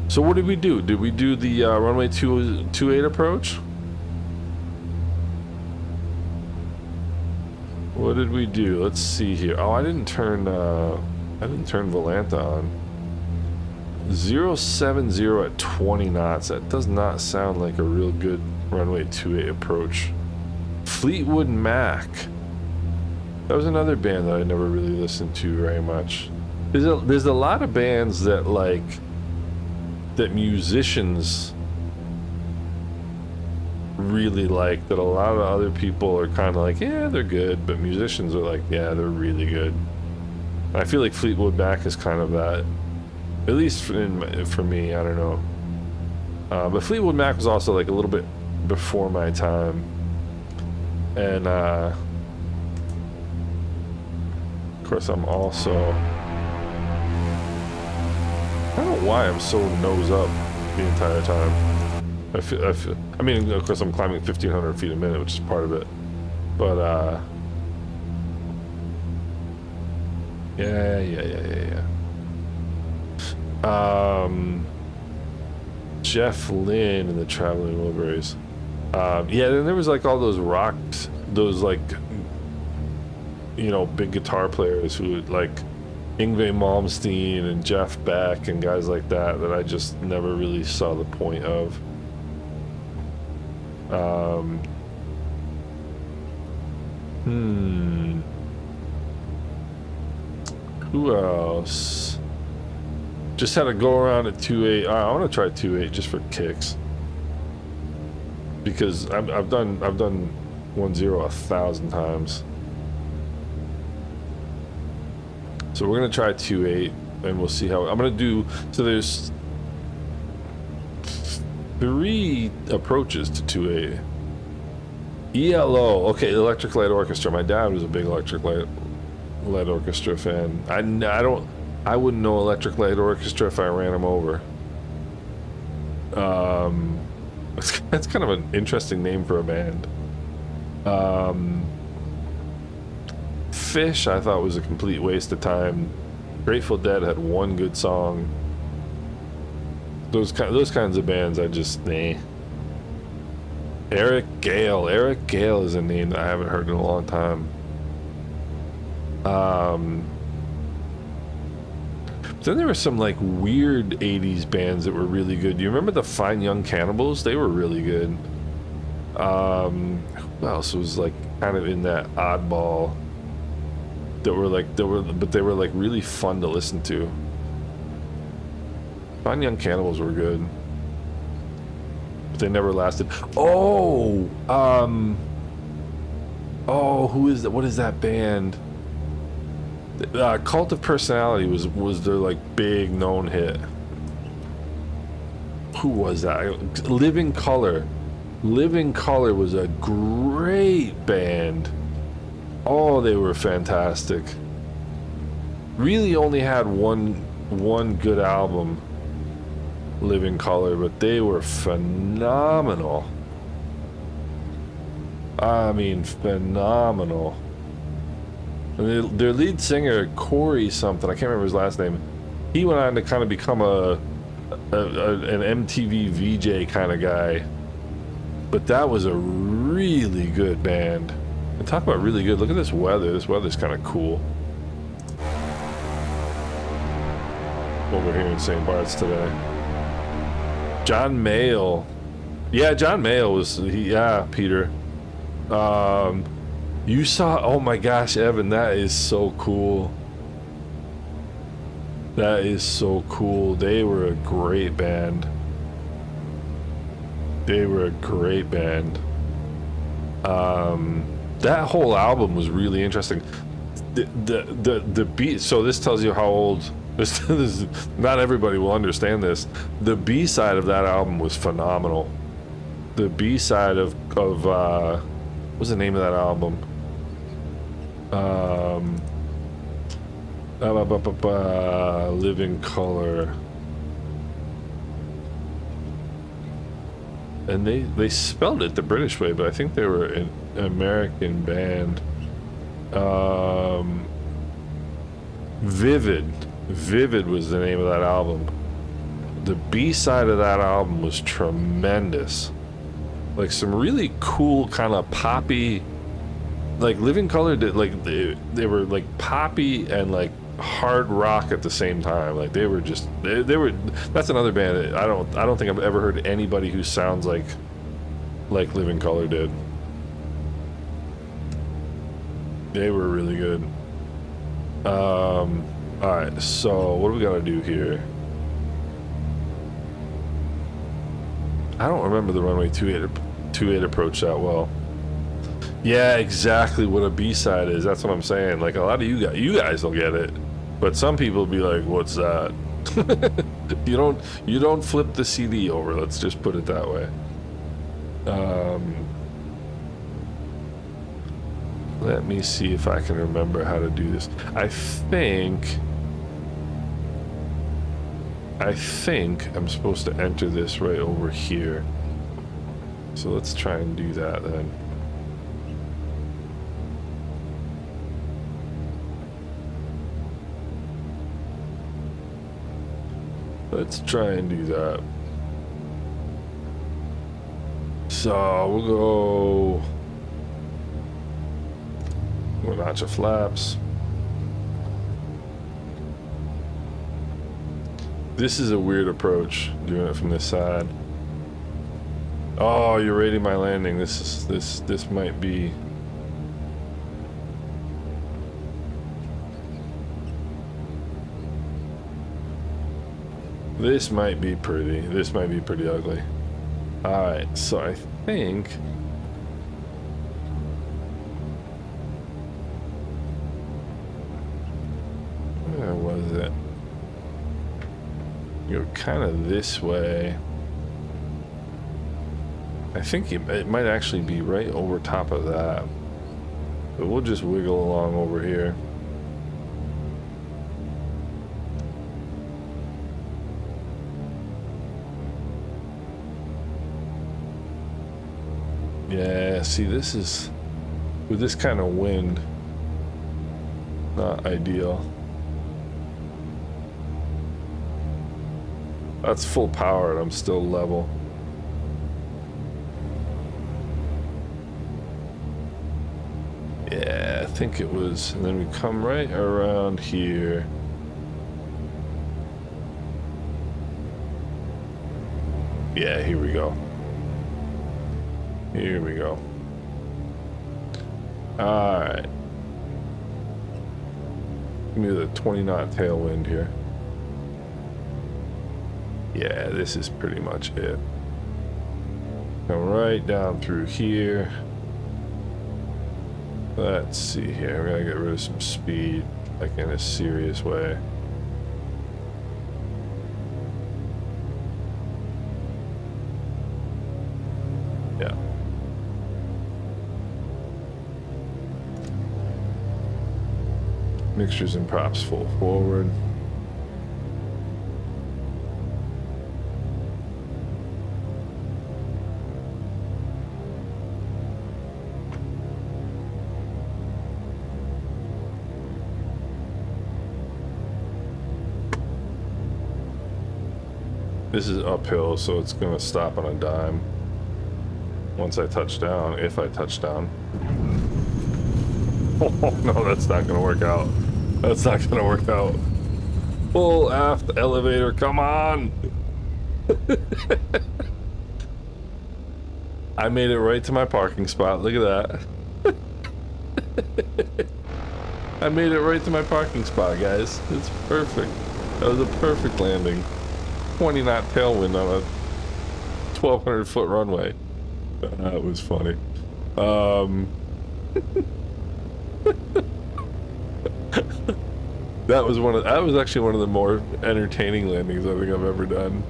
So what did we do? Did we do the Runway 28 approach? What did we do? Let's see here. Oh, I didn't turn Volanta on. 070 at 20 knots. That does not sound like a real good Runway 28 approach. Fleetwood Mac. That was another band that I never really listened to very much. There's a lot of bands that that musicians really like, that a lot of other people are kind of like, yeah, they're good, but musicians are like, yeah, they're really good. And I feel like Fleetwood Mac is kind of that, at least for me. I don't know. But Fleetwood Mac was also like a little bit before my time. And of course, I'm also, I don't know why I'm so nose up the entire time. I mean, of course, I'm climbing 1,500 feet a minute, which is part of it. But yeah. Jeff Lynne and the Traveling Wilburys. Yeah, then there was like all those rocks, those like, you know, big guitar players who would like Yngwie Malmsteen and Jeff Beck and guys like that I just never really saw the point of. Who else? Just had to go around at 2.8. I want to try 2.8 just for kicks, because I've done 1.0 1,000 times. So we're gonna try 2.8 and we'll see how I'm gonna do. So there's 3 approaches to 2.8. ELO, okay, Electric Light Orchestra. My dad was a big Electric Light Orchestra fan. I wouldn't know Electric Light Orchestra if I ran him over. That's kind of an interesting name for a band. Fish, I thought, was a complete waste of time. Grateful Dead had one good song. Those kinds of bands, I just, nah. Eric Gale is a name that I haven't heard in a long time. Then there were some like weird 80s bands that were really good. Do you remember the Fine Young Cannibals? They were really good. Who else was like kind of in that oddball but they were like really fun to listen to. Fine Young Cannibals were good, but they never lasted. Who is that? What is that band? Cult of Personality was their like big known hit. who was that? Living Color. Living Color was a great band. Oh, they were fantastic. Really only had one good album, Living Color, but they were phenomenal. I mean, phenomenal. And their lead singer, Corey something, I can't remember his last name, he went on to kind of become an MTV VJ kind of guy. But that was a really good band. And talk about really good. Look at this weather. This weather's kind of cool. Over here in St. Barts today. John Mayall. Yeah, John Mayall was, yeah, Peter. You saw, oh my gosh, Evan, that is so cool. That is so cool. They were a great band. They were a great band. That whole album was really interesting. The beat, so this tells you how old this not everybody will understand this. The B-side of that album was phenomenal. The B-side of what's the name of that album? Living Color. And they spelled it the British way, but I think they were an American band. Vivid was the name of that album. The B-side of that album was tremendous. Like some really cool kind of poppy, like Living Color did, like they were like poppy and like hard rock at the same time. Like they were just they were, that's another band I don't think I've ever heard anybody who sounds like Living Color did. They were really good. All right, so what do we gotta do here? I don't remember the Runway 28 approach that well. Yeah, exactly what a B-side is. That's what I'm saying. Like a lot of you guys will get it, but some people will be like, "What's that?" You don't flip the CD over. Let's just put it that way. Let me see if I can remember how to do this. I think I'm supposed to enter this right over here. So let's try and do that then. Let's try and do that. So we'll go a notch of flaps. This is a weird approach, doing it from this side. Oh, you're rating my landing. This might be. This might be pretty. This might be pretty ugly. All right, so I think. Where was it? You're kind of this way. I think it might actually be right over top of that. But we'll just wiggle along over here. Yeah, see, this is, with this kind of wind, not ideal. That's full power and I'm still level. Yeah, I think it was, and then we come right around here. Yeah, here we go. Here we go. Alright. Give me the 20 knot tailwind here. Yeah, this is pretty much it. Come right down through here. Let's see here. We gotta get rid of some speed, like in a serious way. Mixtures and props full forward. This is uphill, so it's gonna stop on a dime once I touch down, if I touch down. Oh no, that's not gonna work out. That's not gonna work out. Full aft elevator, come on! I made it right to my parking spot, look at that. I made it right to my parking spot, guys. It's perfect. That was a perfect landing. 20 knot tailwind on a 1,200 foot runway. That was funny. That was actually one of the more entertaining landings I think I've ever done.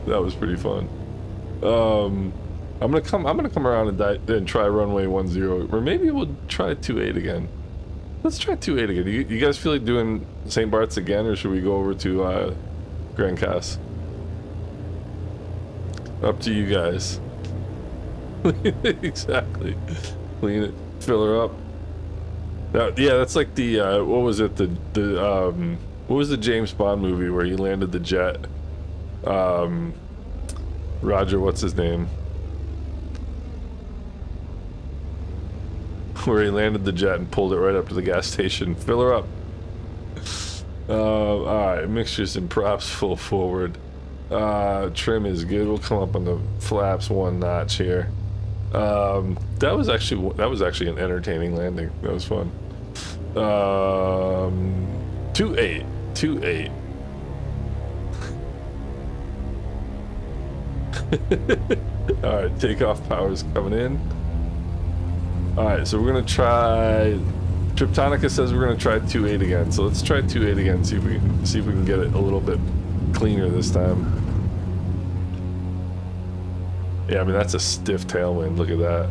That was pretty fun. I'm gonna come around and try runway 10, or maybe we'll try 28 again. Let's try 28 again. You guys feel like doing St. Bart's again, or should we go over to Grand Cass? Up to you guys. Exactly. Clean it, fill her up. Yeah, that's like the what was it? What was the James Bond movie where he landed the jet? Roger, what's his name? Where he landed the jet and pulled it right up to the gas station. Fill her up. Alright, mixtures and props full forward. Trim is good. We'll come up on the flaps 1 notch here. That was actually an entertaining landing. That was fun. 28. Alright, takeoff power's coming in. Alright, so we're gonna try. Triptonica says we're gonna try 28 again, so let's try 28 again. See if we can get it a little bit cleaner this time. Yeah, I mean that's a stiff tailwind. Look at that.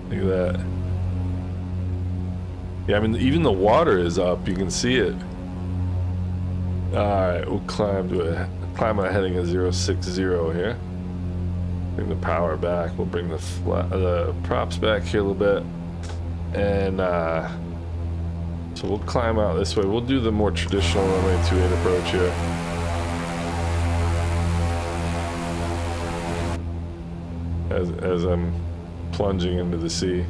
Look at that. Yeah, I mean even the water is up. You can see it. All right, we'll climb a heading of 060 here. Bring the power back. We'll bring the props back here a little bit. And so we'll climb out this way. We'll do the more traditional runway 28 approach here. As I'm plunging into the sea.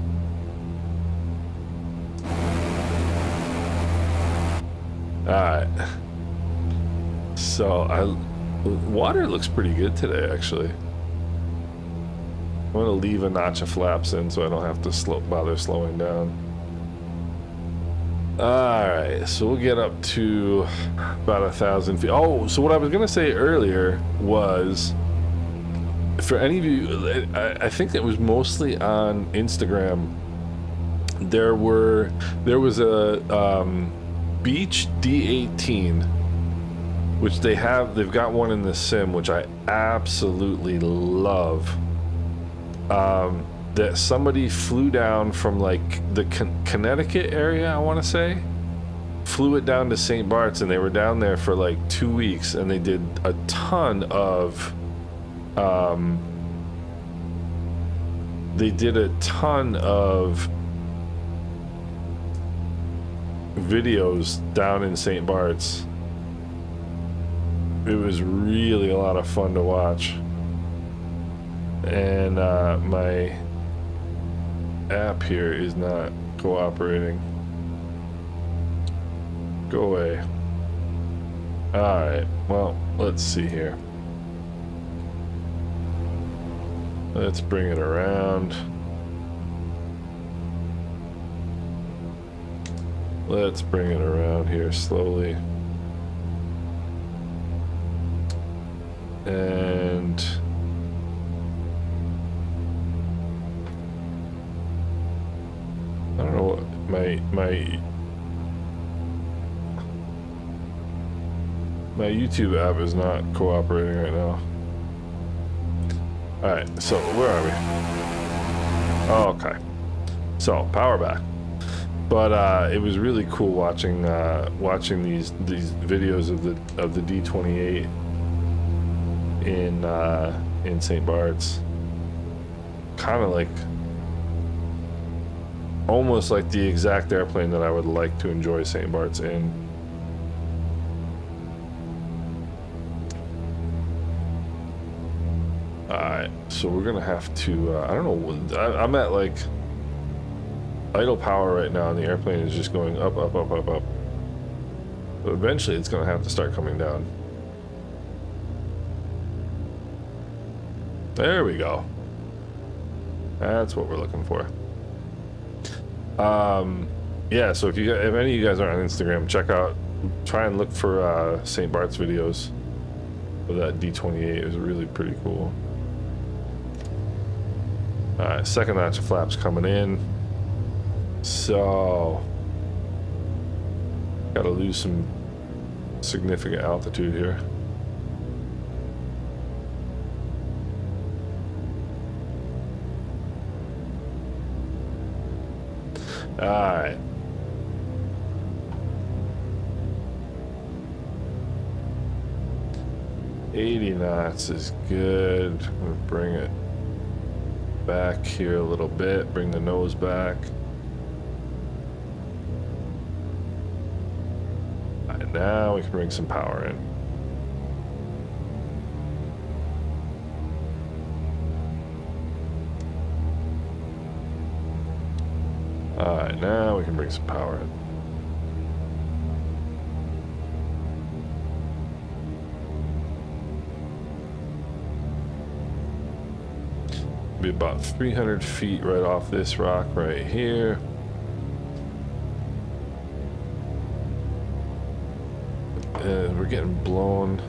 Alright. So water looks pretty good today actually. I'm gonna leave a notch of flaps in so I don't have to bother slowing down. Alright, so we'll get up to about 1,000 feet. Oh, so what I was gonna say earlier was, for any of you, I think it was mostly on Instagram, there was a Beach D18, which they've got one in the sim, which I absolutely love. That somebody flew down from like the Connecticut area, I want to say, flew it down to St. Bart's, and they were down there for like 2 weeks, and they did a ton of videos down in St. Bart's. It was really a lot of fun to watch. And my app here is not cooperating. Go away. Alright, well, let's see here. Let's bring it around. Let's bring it around here slowly. And I don't know what my YouTube app is not cooperating right now. Alright, so where are we? Oh, okay. So, power back. But it was really cool watching watching these videos of the D28 in St. Barts. Kind of like almost like the exact airplane that I would like to enjoy St. Barts in. Alright, so we're gonna have to I don't know, I'm at like idle power right now, and the airplane is just going up, up, up, up, up. But eventually it's gonna have to start coming down. There we go. That's what we're looking for. Yeah, so if any of you guys are on Instagram, try and look for St. Bart's videos of that D28. It was really pretty cool. Alright, second notch of flaps coming in. So gotta lose some significant altitude here. Alright. $80 knots is good. I'm gonna bring it back here a little bit, bring the nose back. Alright, now we can bring some power in. Alright, now we can bring some power in. Be about 300 feet right off this rock right here. And we're getting blown.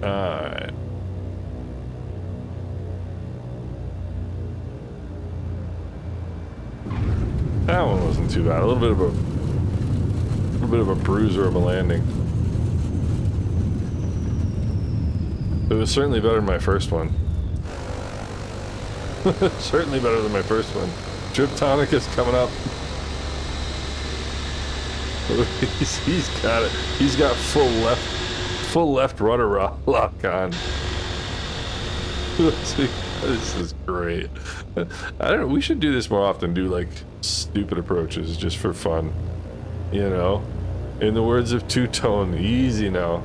Alright. That one wasn't too bad. A little bit of a bruiser of a landing. It was certainly better than my first one. Certainly better than my first one. Triptonic is coming up. He's got it. He's got full left rudder lock on. This is great. I don't know, we should do this more often, do like stupid approaches just for fun, you know. In the words of Two Tone, easy now.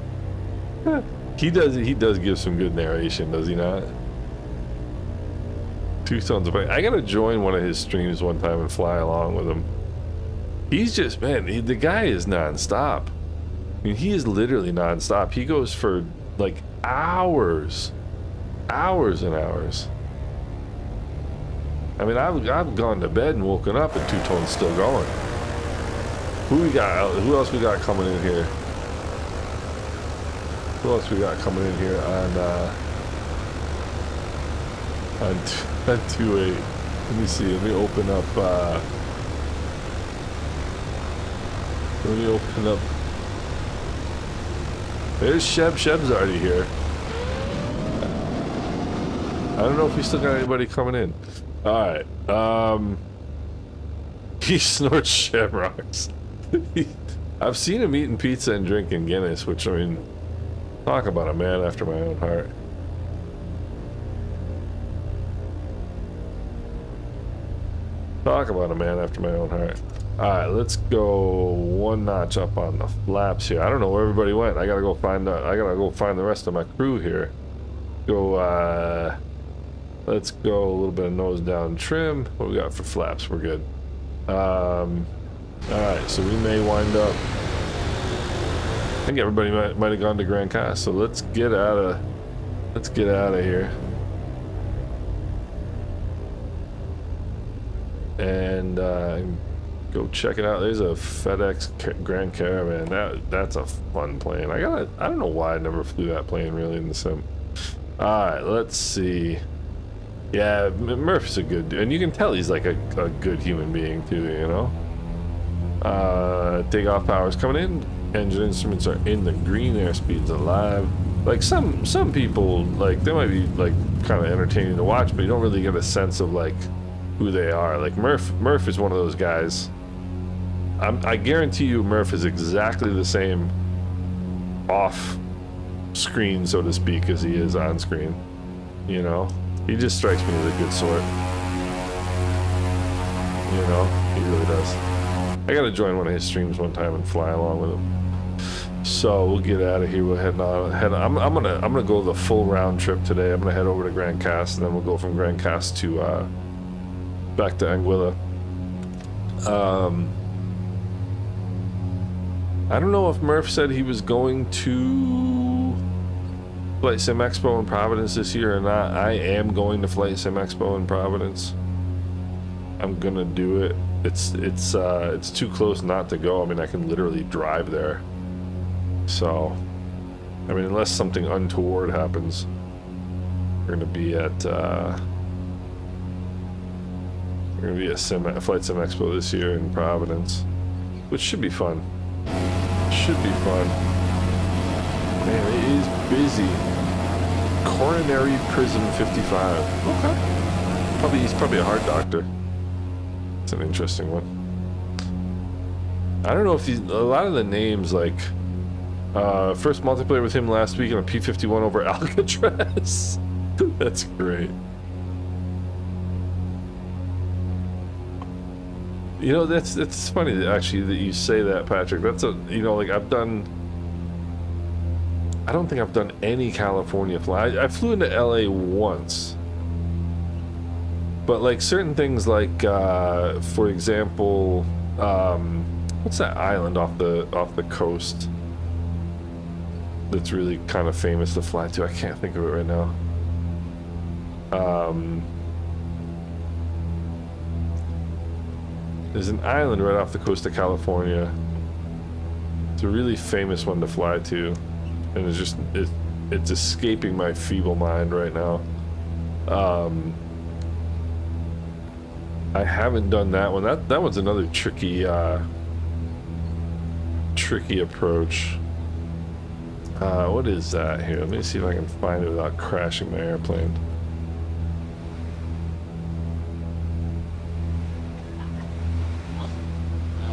He does give some good narration, does he not? Two Tone's I gotta join one of his streams one time and fly along with him. He's just, man, the guy is non-stop. I mean, he is literally non-stop. He goes for like hours and hours. I mean, I've gone to bed and woken up and Two Tone's still going. Who else we got coming in here? Who else we got coming in here on 2.8? Let me see. Let me open up. There's Sheb. Sheb's already here. I don't know if we still got anybody coming in. Alright. He snorts shamrocks. I've seen him eating pizza and drinking Guinness, which, I mean, talk about a man after my own heart. Talk about a man after my own heart. Alright, let's go one notch up on the flaps here. I don't know where everybody went. I gotta go find the rest of my crew here. Let's go a little bit of nose down trim. What we got for flaps? We're good. Alright, so we may wind up, I think everybody might have gone to Grand Cast, so let's get out of here. And go check it out. There's a FedEx Grand Caravan. That's a fun plane. I don't know why I never flew that plane really in the sim. Alright, let's see. Yeah, Murph's a good dude, and you can tell he's like a good human being too, you know? Takeoff power's coming in. Engine instruments are in the green. Airspeed's alive. Like some people, like they might be like kind of entertaining to watch, but you don't really get a sense of like who they are. Like Murph is one of those guys. I guarantee you Murph is exactly the same off screen, so to speak, as he is on screen. You know, he just strikes me as a good sort. You know, he really does. I gotta join one of his streams one time and fly along with him. So we'll get out of here. We'll head on. I'm gonna go the full round trip today. I'm gonna head over to Grand Cast, and then we'll go from Grand Cast to back to Anguilla. I don't know if Murph said he was going to Flight Sim Expo in Providence this year or not. I am going to Flight Sim Expo in Providence. I'm gonna do it. It's too close not to go. I mean, I can literally drive there. So, I mean, unless something untoward happens, we're gonna be at Flight Sim Expo this year in Providence, which should be fun. Should be fun. Man, it is busy. Coronary Prism 55. Okay. He's probably a heart doctor. It's an interesting one. I don't know if a lot of the names, like first multiplayer with him last week on a P51 over Alcatraz. That's great. You know, that's funny actually that you say that, Patrick. That's a, you know, like I don't think I've done any California fly. I flew into LA once. But like certain things, like for example, what's that island off the coast that's really kind of famous to fly to? I can't think of it right now. There's an island right off the coast of California. It's a really famous one to fly to, and it's escaping my feeble mind right now. I haven't done that one. That one's another tricky approach. What is that here? Let me see if I can find it without crashing my airplane.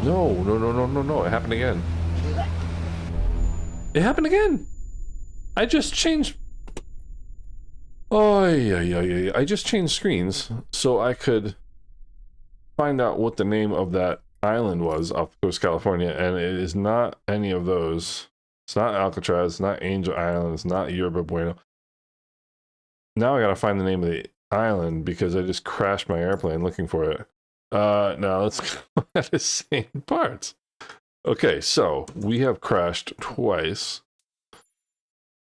No. It happened again. It happened again. I just changed. Oh, yeah. I just changed screens so I could find out what the name of that island was off the coast of California, and it is not any of those. It's not Alcatraz, it's not Angel Island, it's not Yerba Bueno. Now I gotta find the name of the island because I just crashed my airplane looking for it. Now let's go at the same parts. Okay, so we have crashed twice,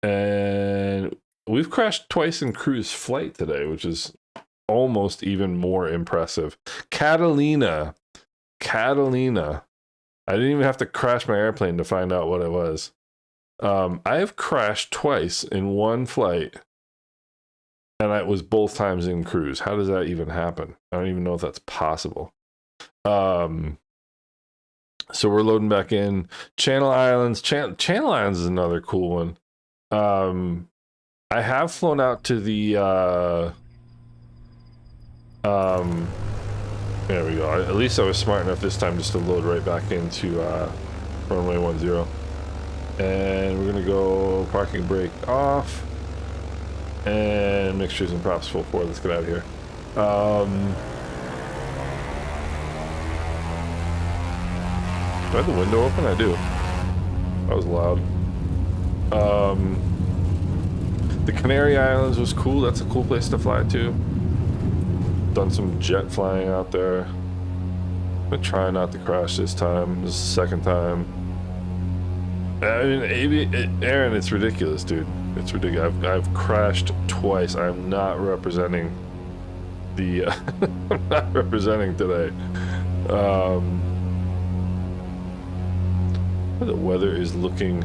and we've crashed twice in cruise flight today, which is almost even more impressive. Catalina. I didn't even have to crash my airplane to find out what it was. I have crashed twice in one flight, and it was both times in cruise. How does that even happen? I don't even know if that's possible. So we're loading back in. Channel Islands. Channel Islands is another cool one. I have flown out to the there we go. At least I was smart enough this time just to load right back into runway 10. And we're gonna go parking brake off and mixtures and props full forward. Let's get out of here. Do I have the window open? I do. That was loud. The Canary Islands was cool. That's a cool place to fly to. Done some jet flying out there. I'm gonna try not to crash this time. This is the second time. I mean, Aaron, it's ridiculous, dude. It's ridiculous. I've crashed twice. I'm not representing the. I'm not representing today. The weather is looking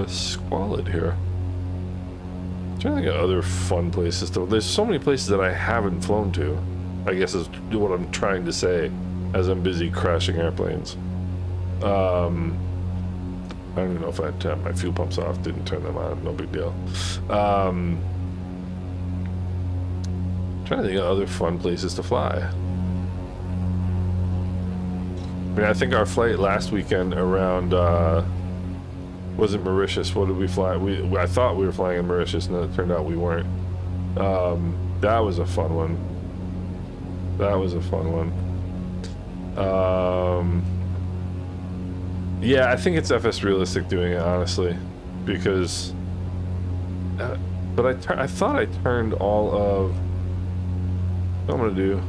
Squalid here. I'm trying to think of other fun places to. There's so many places that I haven't flown to, I guess is what I'm trying to say as I'm busy crashing airplanes. I don't even know if I had my fuel pumps off, didn't turn them on, no big deal. Trying to think of other fun places to fly. I mean, I think our flight last weekend around, wasn't Mauritius. What did we fly? I thought we were flying in Mauritius, and it turned out we weren't. That was a fun one. That was a fun one. Yeah, I think it's FS Realistic doing it, honestly, because. But I thought I turned all of. What I'm gonna do.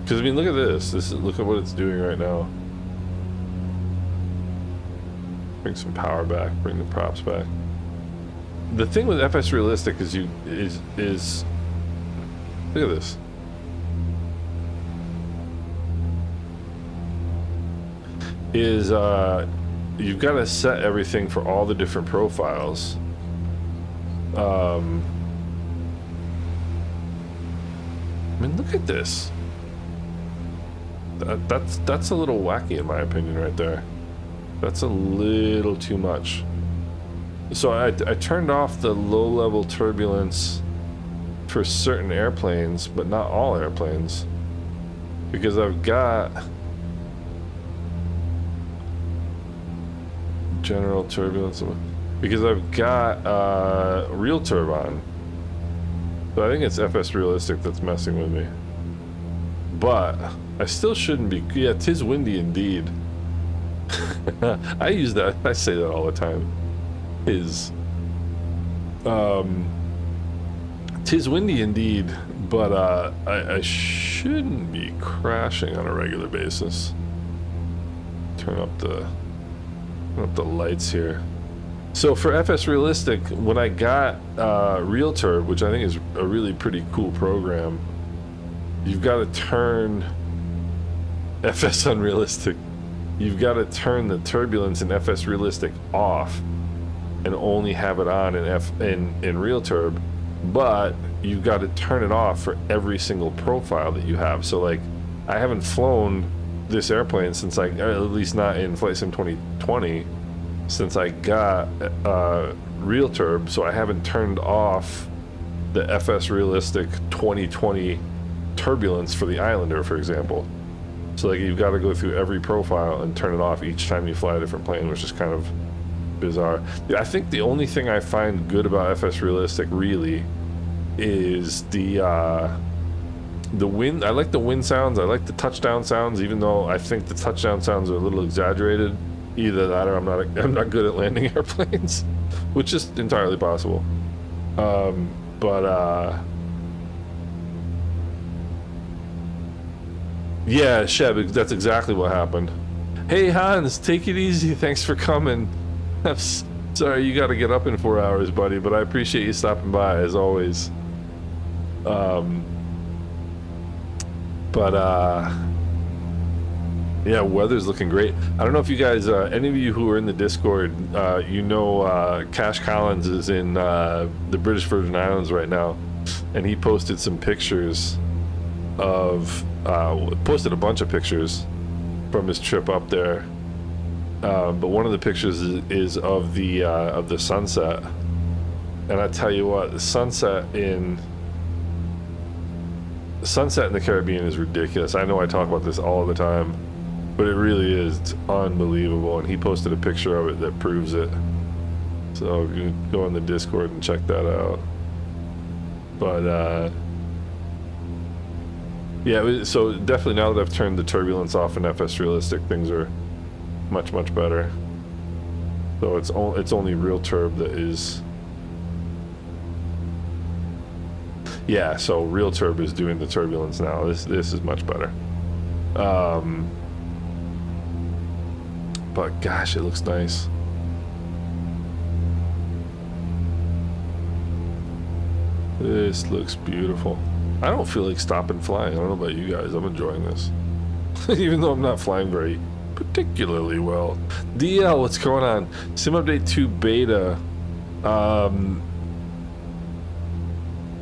Because I mean, look at this. Look at what it's doing right now. Bring some power back. Bring the props back. The thing with FS Realistic is look at this. You've got to set everything for all the different profiles. I mean, look at this. That's a little wacky in my opinion right there. That's a little too much. So I turned off the low-level turbulence for certain airplanes, but not all airplanes, because I've got general turbulence, because I've got real turbine. So I think it's FS Realistic that's messing with me. But I still shouldn't be. Yeah, 'tis windy indeed. I use that. I say that all the time. Tis windy indeed, but I shouldn't be crashing on a regular basis. Turn up the lights here. So for FS Realistic, when I got RealTurb, which I think is a really pretty cool program, you've got to turn FS Unrealistic. You've got to turn the turbulence in FS Realistic off and only have it on in RealTurb, but you've got to turn it off for every single profile that you have. So like, I haven't flown this airplane since at least not in Flight Sim 2020, since I got RealTurb, so I haven't turned off the FS Realistic 2020 turbulence for the Islander, for example. So like, you've got to go through every profile and turn it off each time you fly a different plane, which is kind of bizarre. I think the only thing I find good about FS Realistic really is the wind. I like the wind sounds. I like the touchdown sounds, even though I think the touchdown sounds are a little exaggerated. Either that or I'm not good at landing airplanes, which is entirely possible. Yeah, Sheb, that's exactly what happened. Hey Hans, take it easy. Thanks for coming. I'm sorry you got to get up in 4 hours, buddy, but I appreciate you stopping by as always. Yeah, weather's looking great. I don't know if you guys, any of you who are in the Discord, Cash Collins is in the British Virgin Islands right now, and he posted some pictures of, posted a bunch of pictures from his trip up there. But one of the pictures is of the sunset, and I tell you what, the sunset in the Caribbean is ridiculous. I know I talk about this all the time, but it really is. It's unbelievable, and he posted a picture of it that proves it. So you can go on the Discord and check that out. But yeah, so definitely now that I've turned the turbulence off in FS Realistic, things are much better. So it's only RealTurb that is. Yeah, so RealTurb is doing the turbulence now. This is much better. But gosh, it looks nice. This looks beautiful. I don't feel like stopping flying. I don't know about you guys. I'm enjoying this. Even though I'm not flying very particularly well. DL, what's going on? Sim Update 2 beta.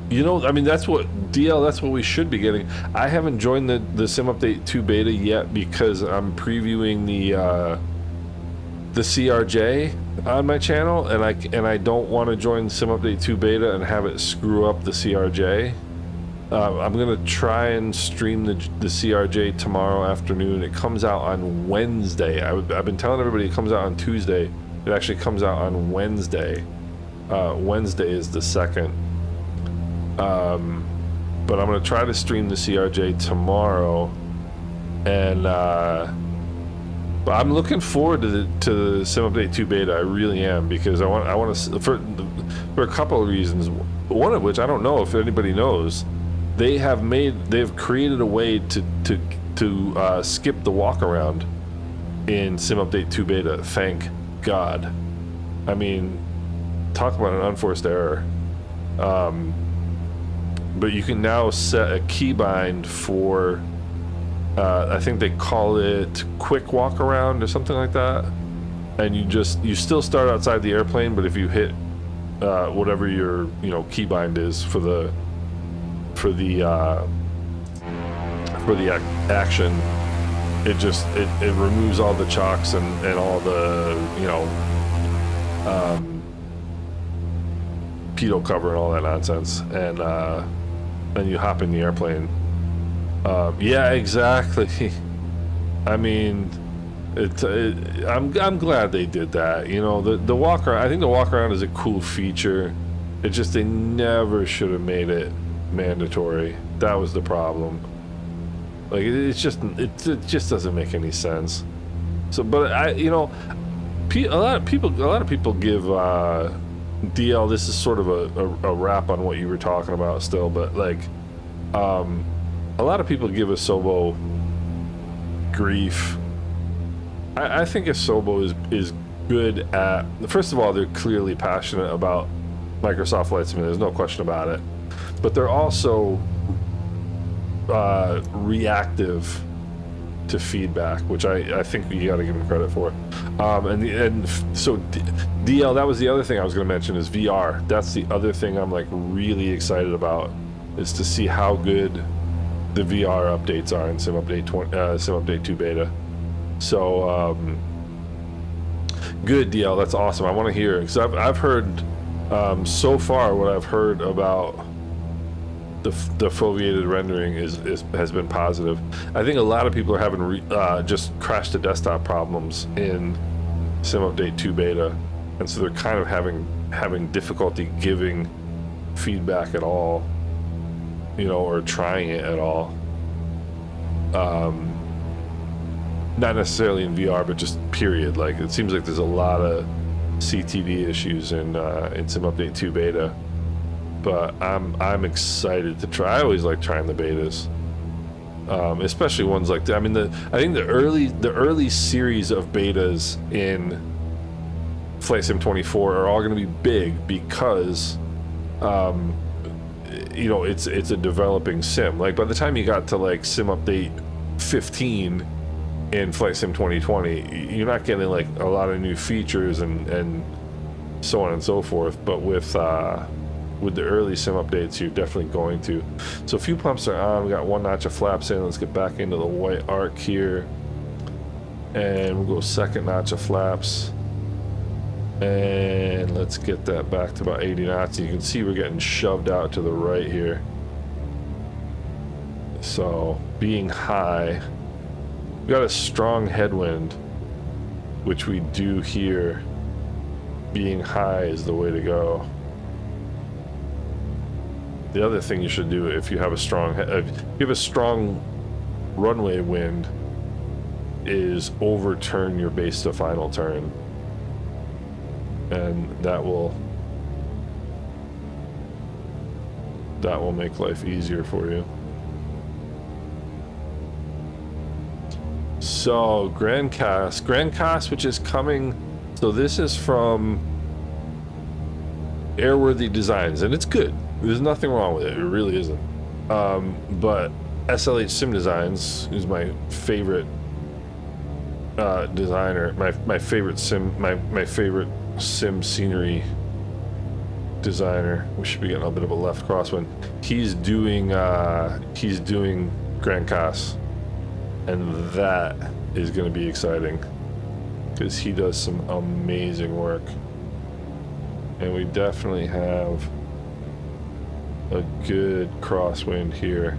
You know, I mean, that's what DL, that's what we should be getting. I haven't joined the Sim Update 2 beta yet because I'm previewing the CRJ on my channel, and I don't want to join Sim Update 2 beta and have it screw up the CRJ. I'm gonna try and stream the CRJ tomorrow afternoon. It comes out on Wednesday. I've been telling everybody it comes out on Tuesday. It actually comes out on Wednesday. Wednesday is the 2nd. But I'm gonna try to stream the CRJ tomorrow, and but I'm looking forward to the Sim Update 2 beta. I really am, because I want to for a couple of reasons. One of which, I don't know if anybody knows, they've created a way to skip the walk around in Sim Update 2 beta. Thank God. I mean, talk about an unforced error. But you can now set a keybind for, I think they call it quick walk around or something like that. And you still start outside the airplane, but if you hit whatever your keybind is for the action, it removes all the chocks and all the pitot cover and all that nonsense, and then you hop in the airplane. Yeah, exactly. I mean, I'm glad they did that. The walk around. I think the walk around is a cool feature. It just, they never should have made it mandatory. That was the problem. Like, it just doesn't make any sense. So, but a lot of people give DL, this is sort of a wrap on what you were talking about still, but like, a lot of people give Asobo grief. I think Asobo is good at, first of all, they're clearly passionate about Microsoft Flight Simulator, there's no question about it, but they're also reactive to feedback, which I think you got to give them credit for. So DL, that was the other thing I was going to mention, is VR. That's the other thing I'm like really excited about, is to see how good the VR updates are in Sim Update 2 beta. So good, DL, that's awesome. I want to hear, because I've heard so far what I've heard about the foveated rendering has been positive. I think a lot of people are having just crash to desktop problems in Sim Update 2 beta, and so they're kind of having difficulty giving feedback at all, or trying it at all. Not necessarily in VR, but just period. Like, it seems like there's a lot of CTD issues in Sim Update 2 beta. But I'm excited to try. I always like trying the betas, especially ones like that. I mean, I think the early series of betas in Flight Sim 24 are all going to be big because, it's a developing sim. Like, by the time you got to like Sim Update 15 in Flight Sim 2020, you're not getting like a lot of new features and so on and so forth. But with the early sim updates, you're definitely going to. So fuel pumps are on. We got one notch of flaps in. Let's get back into the white arc here, and we'll go second notch of flaps, and let's get that back to about 80 knots. You can see we're getting shoved out to the right here. So being high, we got a strong headwind, which we do here. Being high is the way to go. The other thing you should do, if you have a strong runway wind, is overturn your base to final turn, and that will make life easier for you. So Grand Cast, which is coming. So this is from Airworthy Designs, and it's good. There's nothing wrong with it. It really isn't. But SLH Sim Designs, who's my favorite designer, my favorite favorite sim scenery designer. We should be getting a bit of a left crosswind. He's doing Grand Cas, and that is going to be exciting because he does some amazing work, and we definitely have a good crosswind here.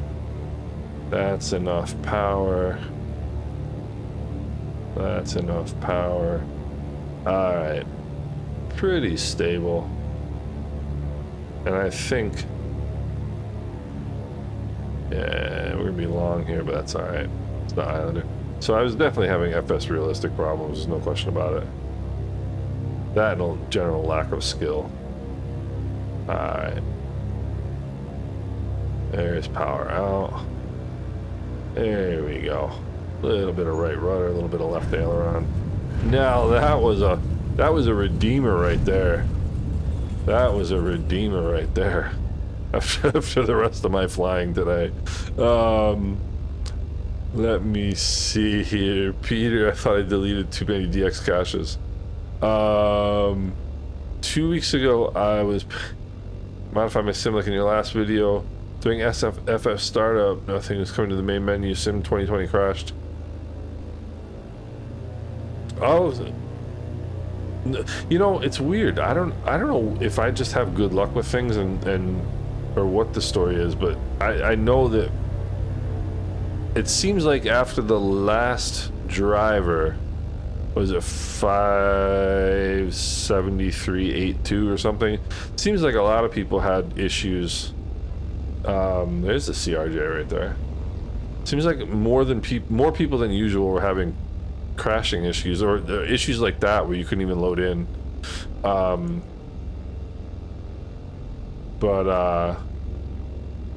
That's enough power. That's enough power. All right, pretty stable. And I think, yeah, we're gonna be long here, but that's all right. It's the Islander. So I was definitely having FS realistic problems. There's no question about it. That and a general lack of skill. All right. There's power out. There we go. A little bit of right rudder, a little bit of left aileron. Now that was a redeemer right there. That was a redeemer right there. After the rest of my flying today. Let me see here. Peter, I thought I deleted too many DX caches. 2 weeks ago, I was modifying my sim like in your last video. Doing SFF startup, nothing was coming to the main menu. Sim 2020 crashed. Oh, you know, it's weird. I don't know if I just have good luck with things and or what the story is, but I know that it seems like after the last driver was it 573.82 or something. It seems like a lot of people had issues. There's the CRJ right there. Seems like more people than usual were having crashing issues or issues like that where you couldn't even load in.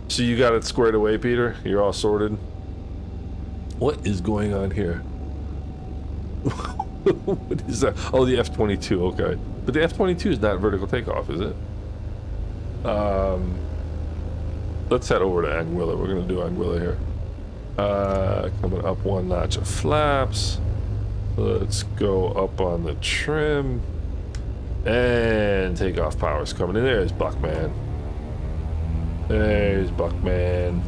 So you got it squared away, Peter? You're all sorted? What is going on here? What is that? Oh, the F-22, okay. But the F-22 is not vertical takeoff, is it? Let's head over to Anguilla. We're gonna do Anguilla here. Coming up one notch of flaps. Let's go up on the trim. And takeoff power's coming in. There's Buckman. There's Buckman.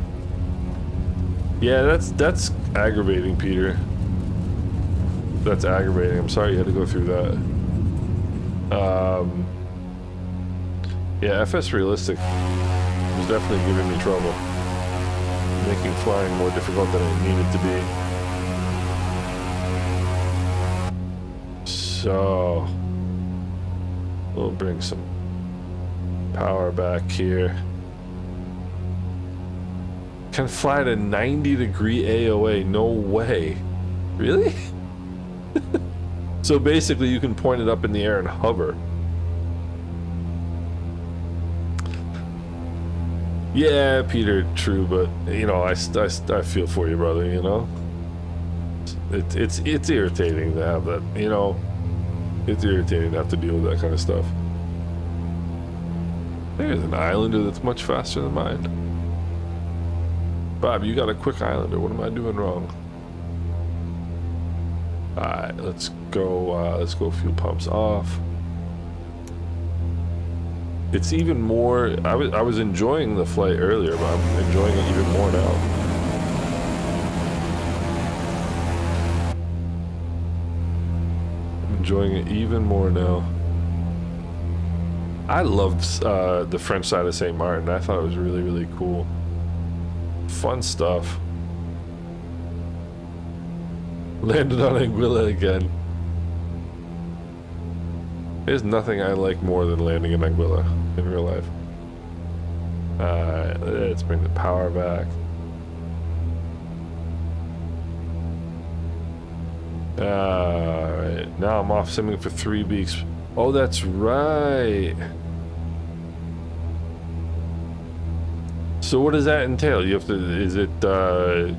Yeah, that's aggravating, Peter. That's aggravating. I'm sorry you had to go through that. Yeah, FS Realistic was definitely giving me trouble. Making flying more difficult than it needed to be. So, we'll bring some power back here. Can fly to 90-degree AOA, no way. Really? So basically you can point it up in the air and hover. Yeah, Peter, true, but you know, I feel for you, brother, you know? It's irritating to have that, you know? It's irritating to have to deal with that kind of stuff. There's an Islander that's much faster than mine. Bob, you got a quick Islander. What am I doing wrong? Alright, let's go fuel pumps off. It's even more, I was enjoying the flight earlier, but I'm enjoying it even more now. I'm enjoying it even more now. I loved the French side of St. Maarten. I thought it was really, really cool. Fun stuff. Landed on Anguilla again. There's nothing I like more than landing in Anguilla in real life. Alright, let's bring the power back. Alright, now I'm off simming for 3 weeks. Oh, that's right. So what does that entail? You have to, is it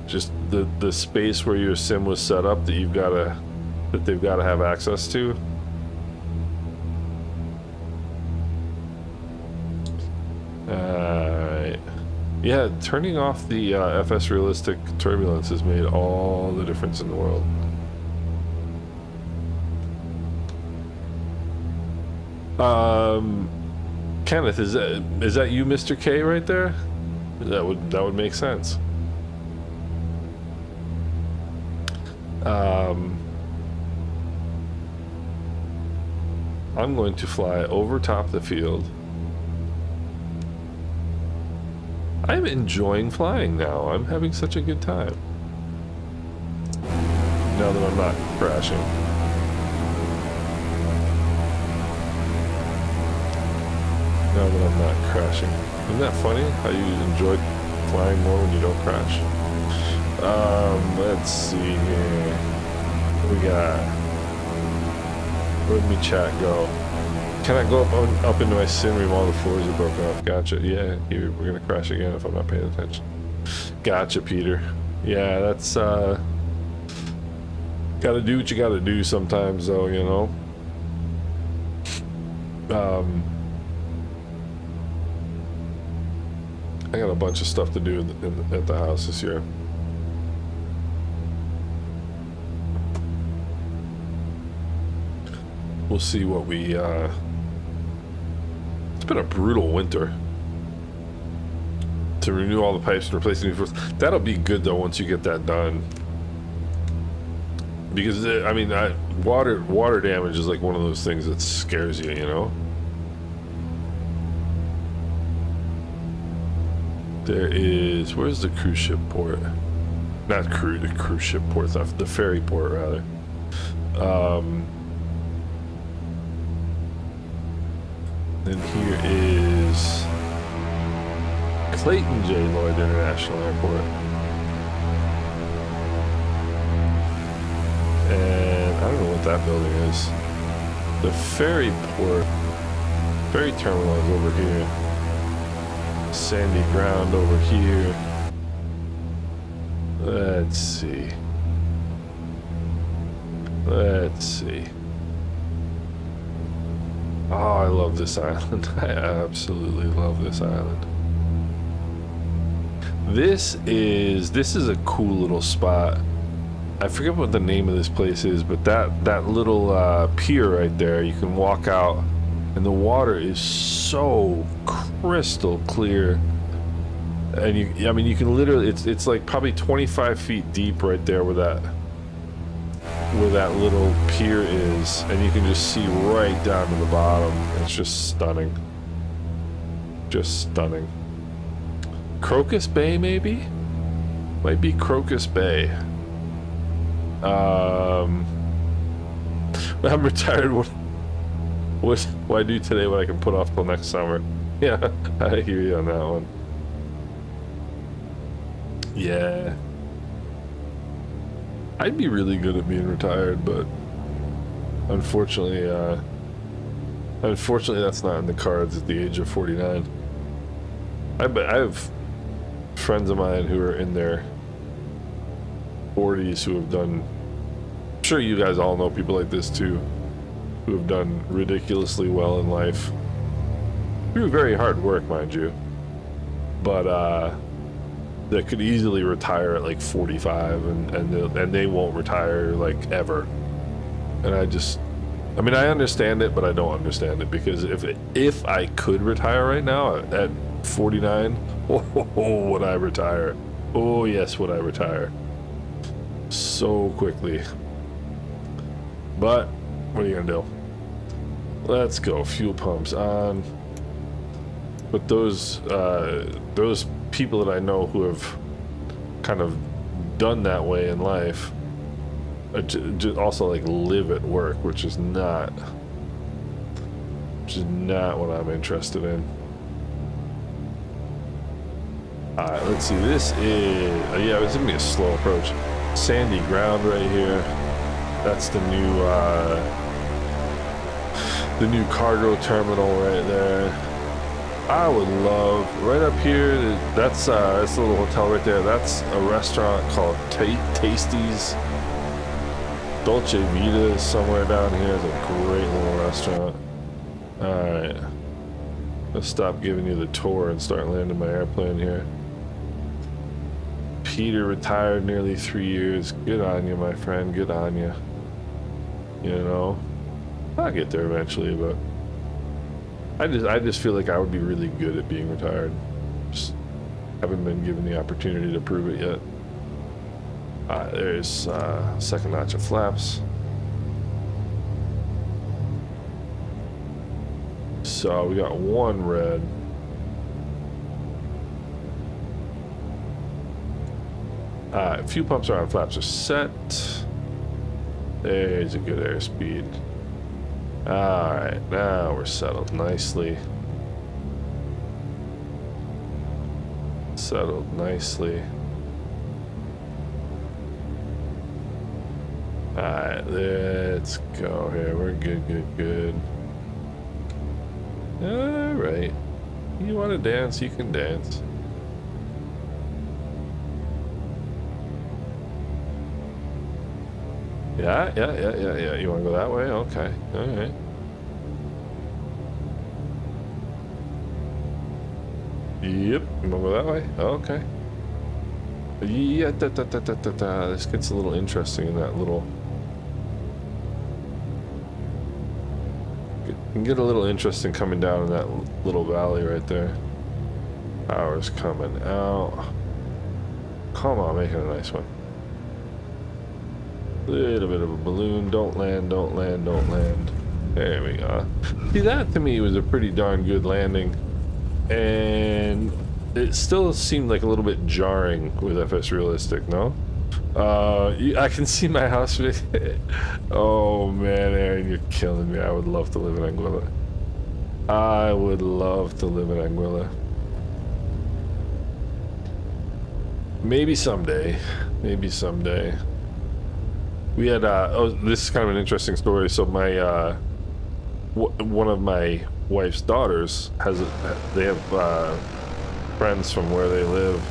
just the space where your sim was set up that they've gotta have access to? Alright. Yeah, turning off the FS Realistic turbulence has made all the difference in the world. Kenneth, is that you, Mr. K, right there? That would make sense. I'm going to fly over top the field. I'm enjoying flying now. I'm having such a good time. Now that I'm not crashing. Now that I'm not crashing. Isn't that funny? How you enjoy flying more when you don't crash? Let's see here. What we got? Where'd me chat go? Can I go up into my sim room while the floors are broken up? Gotcha. Yeah, we're gonna crash again if I'm not paying attention. Gotcha, Peter. Yeah, that's gotta do what you gotta do sometimes, though, you know. I got a bunch of stuff to do at the house this year. We'll see what we, it's been a brutal winter. To renew all the pipes and replace the new floors. That'll be good though once you get that done. Because, I mean, water damage is like one of those things that scares you, you know? There is, where's the cruise ship port? Not the cruise ship port, the ferry port rather. Then here is Clayton J. Lloyd International Airport. And I don't know what that building is. The ferry terminal is over here. Sandy ground over here. Let's see. Oh, I love this island. I absolutely love this island. This is a cool little spot. I forget what the name of this place is, but that little pier right there, you can walk out and the water is so crystal clear. And you can literally, it's like probably 25 feet deep right there where that little pier is, and you can just see right down to the bottom. It's just stunning. Just stunning. Crocus Bay, maybe? Might be Crocus Bay. I'm retired. Why do today what I can put off till next summer? Yeah, I hear you on that one. Yeah. I'd be really good at being retired, but unfortunately that's not in the cards at the age of 49. I have friends of mine who are in their 40s who have done, I'm sure you guys all know people like this too, who have done ridiculously well in life through very hard work, mind you, but that could easily retire at like 45 and they won't retire like ever. And I mean, I understand it, but I don't understand it, because if I could retire right now at 49, would I retire? Oh yes, would I retire so quickly. But what are you gonna do? Let's go. Fuel pumps on. But those people that I know who have kind of done that way in life also like live at work, which is not what I'm interested in. Alright, let's see. This is yeah, it's gonna be a slow approach. Sandy ground right here. That's the new cargo terminal right there. I would love right up here. That's a little hotel right there. That's a restaurant called Tasty's. Dolce Vita is somewhere down here. It's a great little restaurant. All right, let's stop giving you the tour and start landing my airplane here. Peter retired nearly 3 years. Good on you, my friend. Good on you. You know, I'll get there eventually, but I just feel like I would be really good at being retired. Just haven't been given the opportunity to prove it yet. There's second notch of flaps. So we got one red. Fuel pumps around flaps are set. There's a good airspeed. Alright, now we're settled nicely. Settled nicely. Alright, let's go here. We're good. Alright. You want to dance, you can dance. Yeah. You want to go that way? Okay. Alright. Yep. You want to go that way? Okay. Yeah, this gets a little interesting in that little... Can get a little interesting coming down in that little valley right there. Power's coming out. Come on, make it a nice one. Little bit of a balloon. Don't land. There we go. See, that to me was a pretty darn good landing. And it still seemed like a little bit jarring with FS Realistic, no? I can see my house. Oh man, Aaron, you're killing me. I would love to live in Anguilla. I would love to live in Anguilla. Maybe someday. We had, oh, this is kind of an interesting story. So my, one of my wife's daughters they have friends from where they live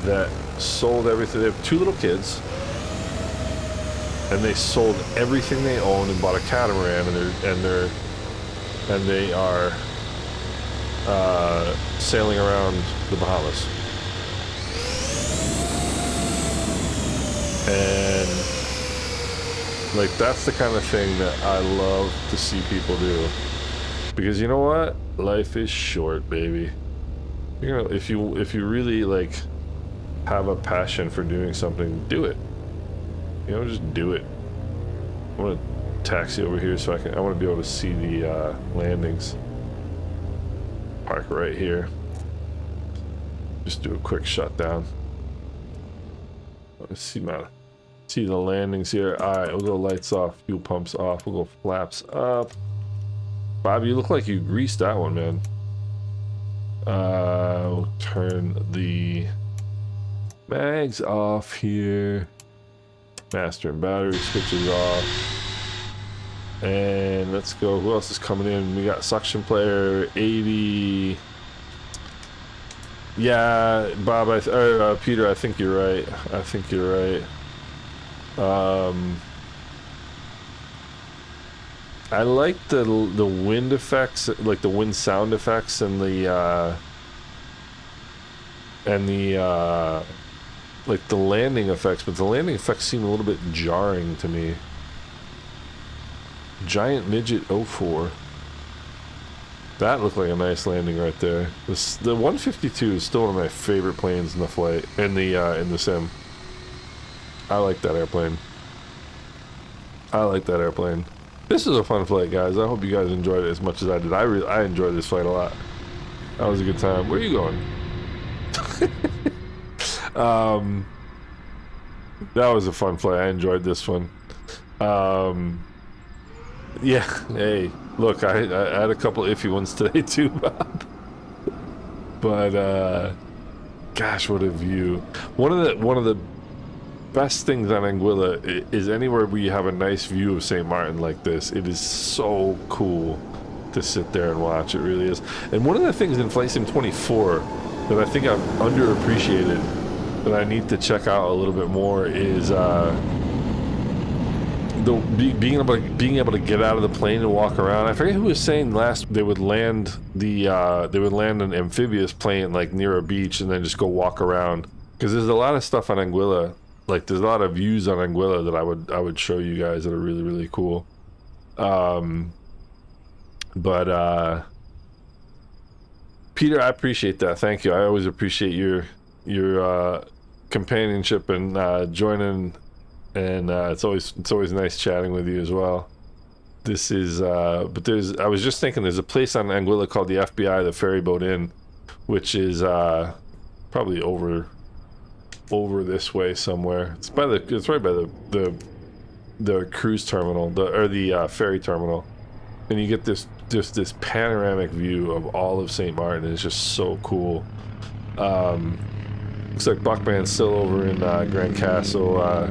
that sold everything. They have 2 little kids, and they sold everything they owned and bought a catamaran, and they are sailing around the Bahamas. And like, that's the kind of thing that I love to see people do, because you know what, life is short, baby. You know, if you really like have a passion for doing something, do it. You know, just do it. I want to taxi over here so I want to be able to see the landings. Park right here. Just do a quick shutdown. Let's see the landings here. All right, we'll go lights off, fuel pumps off. We'll go flaps up. Bob, you look like you greased that one, man. We'll turn the mags off here. Master and battery switches off. And let's go. Who else is coming in? We got suction player 80. Yeah, Bob, Peter, I think you're right. I like the wind effects, like the wind sound effects, and the like the landing effects, but the landing effects seem a little bit jarring to me. Giant Midget 04. That looked like a nice landing right there. The 152 is still one of my favorite planes in the flight, in the sim. I like that airplane. This is a fun flight, guys. I hope you guys enjoyed it as much as I did. I enjoyed this flight a lot. That was a good time. Where are you going? That was a fun flight. I enjoyed this one. Yeah, hey, look, I had a couple iffy ones today too, Bob. But gosh, what a view. One of the best things on Anguilla is anywhere where you have a nice view of St. Maarten like this. It is so cool to sit there and watch. It really is. And one of the things in Flight Sim 24 that I think I've underappreciated, that I need to check out a little bit more, is being able to get out of the plane and walk around. I forget who was saying last they would land an amphibious plane like near a beach and then just go walk around, because there's a lot of stuff on Anguilla. Like, there's a lot of views on Anguilla that I would show you guys that are really, really cool. Peter, I appreciate that. Thank you. I always appreciate your companionship and joining, and it's always nice chatting with you as well. This is but I was just thinking there's a place on Anguilla called the FBI, the Ferry Boat Inn, which is probably over this way somewhere. It's right by the cruise terminal, the ferry terminal, and you get this panoramic view of all of St. Maarten. It's just so cool. Looks like Buckman's still over in Grand Castle. All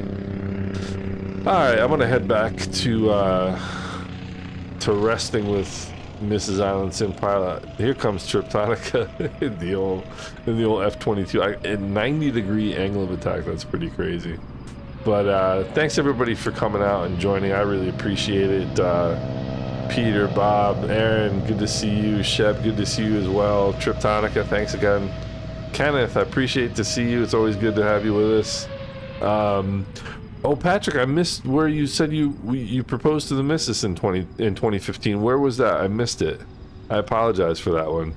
right, I'm gonna head back to resting with Mrs. IslandSimPilot. Here comes Triptonica in the old F-22 in 90-degree angle of attack. That's pretty crazy. But thanks everybody for coming out and joining. I really appreciate it. Peter, Bob, Aaron, good to see you. Sheb, good to see you as well. Triptonica, thanks again. Kenneth, I appreciate to see you. It's always good to have you with us. Oh, Patrick, I missed where you said you proposed to the missus in 2015. Where was that? I missed it. I apologize for that one.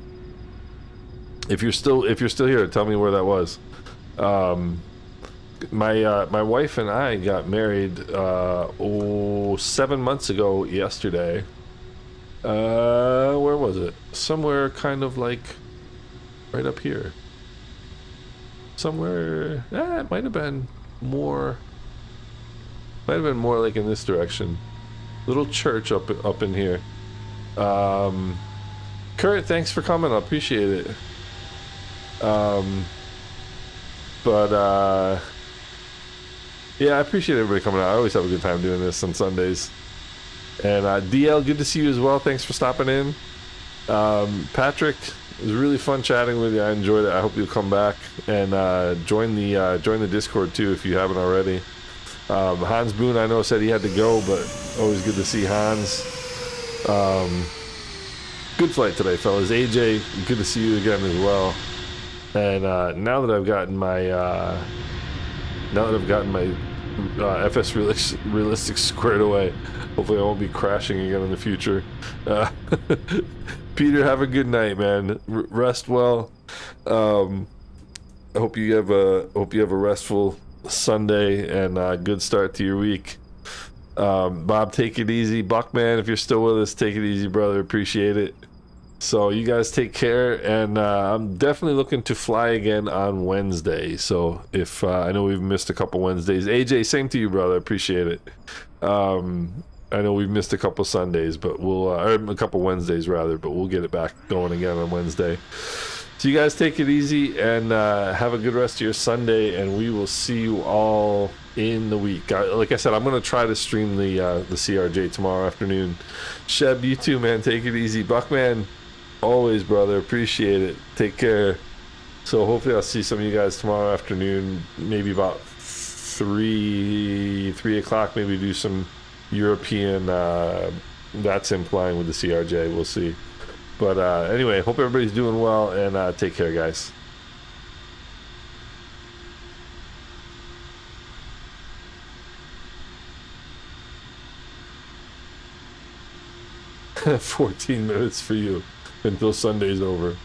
If you're still here, tell me where that was. My wife and I got married 7 months ago yesterday. Where was it? Somewhere kind of like right up here. Somewhere. It might have been more. Might have been more like in this direction. Little church up in here. Kurt, thanks for coming. I appreciate it. Yeah, I appreciate everybody coming out. I always have a good time doing this on Sundays. And DL, good to see you as well. Thanks for stopping in. Patrick, it was really fun chatting with you. I enjoyed it. I hope you'll come back and join the Discord too if you haven't already. Hans Boone, I know, said he had to go, but always good to see Hans. Good flight today, fellas. AJ, good to see you again as well. And now that I've gotten my FS realistic squared away, hopefully I won't be crashing again in the future. Peter, have a good night, man. Rest well. I hope you have a restful Sunday and a good start to your week. Bob, take it easy. Buckman, if you're still with us, take it easy, brother. Appreciate it. So you guys take care, and I'm definitely looking to fly again on Wednesday. So if I know we've missed a couple Wednesdays. AJ, same to you, brother. Appreciate it. I know we've missed a couple Sundays, but we'll or a couple Wednesdays rather, but we'll get it back going again on Wednesday. So you guys take it easy and have a good rest of your Sunday, and we will see you all in the week. Like I said, I'm going to try to stream the CRJ tomorrow afternoon. Sheb, you too, man. Take it easy. Buckman, always, brother. Appreciate it. Take care. So hopefully I'll see some of you guys tomorrow afternoon, maybe about 3 o'clock. Maybe do some European that's implying with the CRJ. We'll see. But anyway, hope everybody's doing well, and take care, guys. "14 minutes for you until Sunday's over."